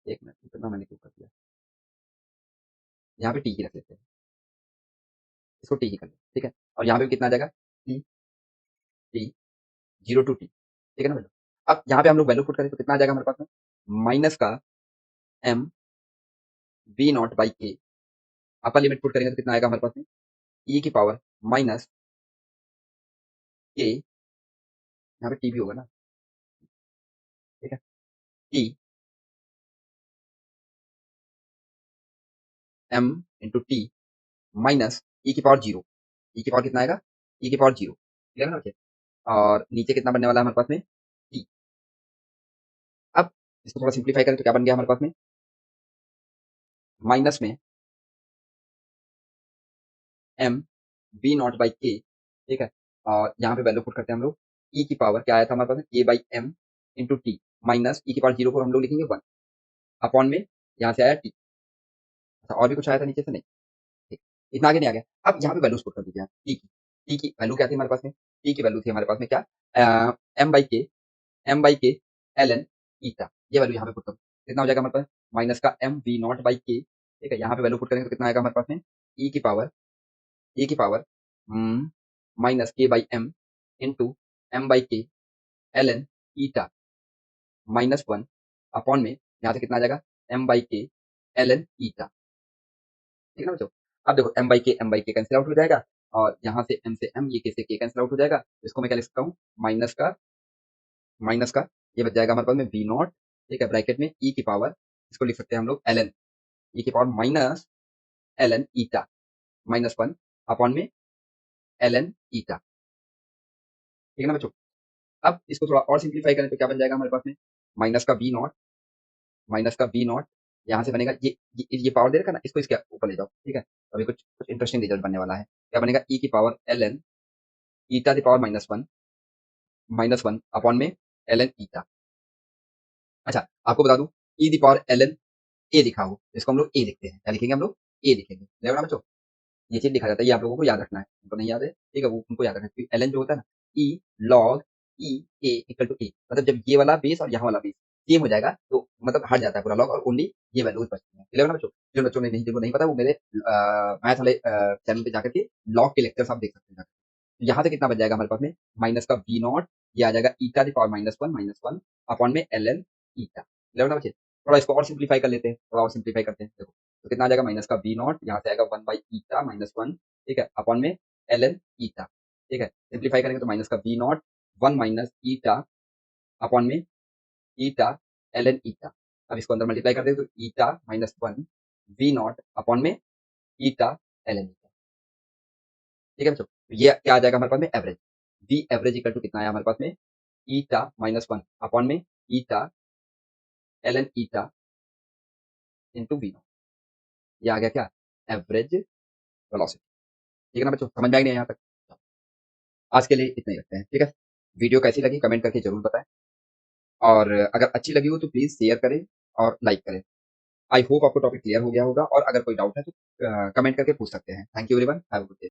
एक मिनट, इतना मैंने क्यों कर दिया, यहाँ पे टी ही रख लेते हैं, इसको टी ही कर लेते हैं, ठीक है, और यहाँ पे भी कितना आ जाएगा टी, टी 0 टू टी, ठीक है ना बेटा। अब यहाँ पे हम लोग वैल्यू पुट करें तो कितना आ जाएगा हमारे पास में माइनस का एम वी नॉट बाई के, अपर लिमिट पुट करेंगे तो कितना आएगा हमारे पास में ई की पावर माइनस के, यहाँ पे टी भी होगा ना, ठीक है, T M into T minus E की पावर 0, ई की पावर कितना आएगा, ई की पावर 0, ठीक है ना बच्चे, और नीचे कितना बनने वाला है हमारे पास में टी। अब इसको थोड़ा सिंप्लीफाई करें तो क्या बन गया हमारे पास में माइनस में एम वी नॉट बाई के, ठीक है, और यहाँ पे वैल्यू पुट करते हैं हम लोग, ई की पावर क्या आया था हमारे पास में K by M into T minus E की पावर 0 को हम लोग लिखेंगे 1 अपॉन में, यहाँ से आया टी। अच्छा, और भी कुछ आया था नीचे से नहीं, ठीक, इतना आगे नहीं आ गया। अब यहाँ पे वैल्यूज पुट कर दीजिए आप टी की वैल्यू क्या थी हमारे पास में, टी की वैल्यू थी हमारे पास में क्या एम बाई के, M by k l N ईटा, ये वैल्यू यहाँ पे पुट करो कितना हो जाएगा हमारे पास माइनस का एम वी नॉट बाई के, ठीक है, यहाँ पे वैल्यू पुट करेंगे तो कितना आएगा हमारे पास में ई की पावर, ई की power minus k by M into m by k l N eta -1 upon में, यहाँ से कितना आ जाएगा m by k l N eta, ठीक है ना बच्चों। अब देखो m by k cancel out हो जाएगा, और यहाँ से एम से एम, ये के से के कैंसिल आउट हो जाएगा, तो इसको मैं क्या लिख सकता हूँ माइनस का ये बच जाएगा हमारे पास में वी नॉट, ठीक है, ब्रैकेट में ई की पावर, इसको लिख सकते हैं हम लोग एल एन, ई की power minus l N eta -1 upon में एल एन ईटा, ठीक है ना बच्चों। अब इसको थोड़ा और सिंप्लीफाई करें तो क्या बन जाएगा हमारे पास में माइनस का वी नॉट, माइनस का वी नॉट, यहाँ से बनेगा ये पावर दे रखा ना, इसको इसके ऊपर ले जाओ, ठीक है, अभी कुछ कुछ इंटरेस्टिंग रिजल्ट बनने वाला है, क्या बनेगा ई की power L N eta the power -1 upon में एल एन ईटा। अच्छा, आपको बता दूं E the power L N A लिखा हो, इसको हम लोग ए लिखते हैं, क्या लिखेंगे हम लोग ए लिखेंगे, देखो ना बच्चों, ये चीज लिखा जाता है, ये आप लोगों को याद रखना है, उनको नहीं याद है, ठीक है, वो उनको याद रखना है, एल एन जो होता है ना E log E A equal to A, मतलब जब ये वाला बेस और यहाँ वाला बेस सेम हो जाएगा तो मतलब हट जाता है पूरा लॉग, और ओनली ये वैल्यूज बचती है, क्लियर है ना बच्चों। जिन बच्चों ने नहीं, जिनको नहीं पता वो मेरे मैथ वाले चैनल पे जाकर के लॉग के लेक्चर्स आप देख सकते हैं। तो यहाँ से कितना बच जाएगा हमारे पास में माइनस का वी नॉट, ये आ जाएगा ईटा द पावर -1 अपॉन में एल एन ईटा, क्लियर ना बच्चे। थोड़ा इसको और सिंप्लीफाई कर लेते हैं, थोड़ा और सिंप्लीफाई करते हैं, देखो तो कितना आ जाएगा माइनस का वी नॉट, यहाँ से आएगा 1 बाई ईटा -1, ठीक है, अपॉन में एल एन ईटा, ठीक है, सिंप्लीफाई करेंगे तो माइनस का v naught 1 minus eta upon में ईटा एल एन ईटा। अब इसको अंदर मल्टीप्लाई कर दें तो ईटा -1 वी नॉट अपॉन में ईटा एल एन ईटा, ठीक है बच्चों। तो ये क्या आ जाएगा हमारे पास में average, v average equal to कितना आया हमारे पास में ईटा -1 अपॉन में eta l N eta into we naught, ये आ गया क्या एवरेज वेलोसिटी, ठीक है ना बच्चों, समझ में आ गया यहाँ तक। आज के लिए इतना ही रखते हैं, ठीक है। वीडियो कैसी लगी कमेंट करके जरूर बताएं, और अगर अच्छी लगी हो तो प्लीज शेयर करें और लाइक करें। आई होप आपको टॉपिक क्लियर हो गया होगा, और अगर कोई डाउट है तो कमेंट करके पूछ सकते हैं। Thank you everyone, have a good day.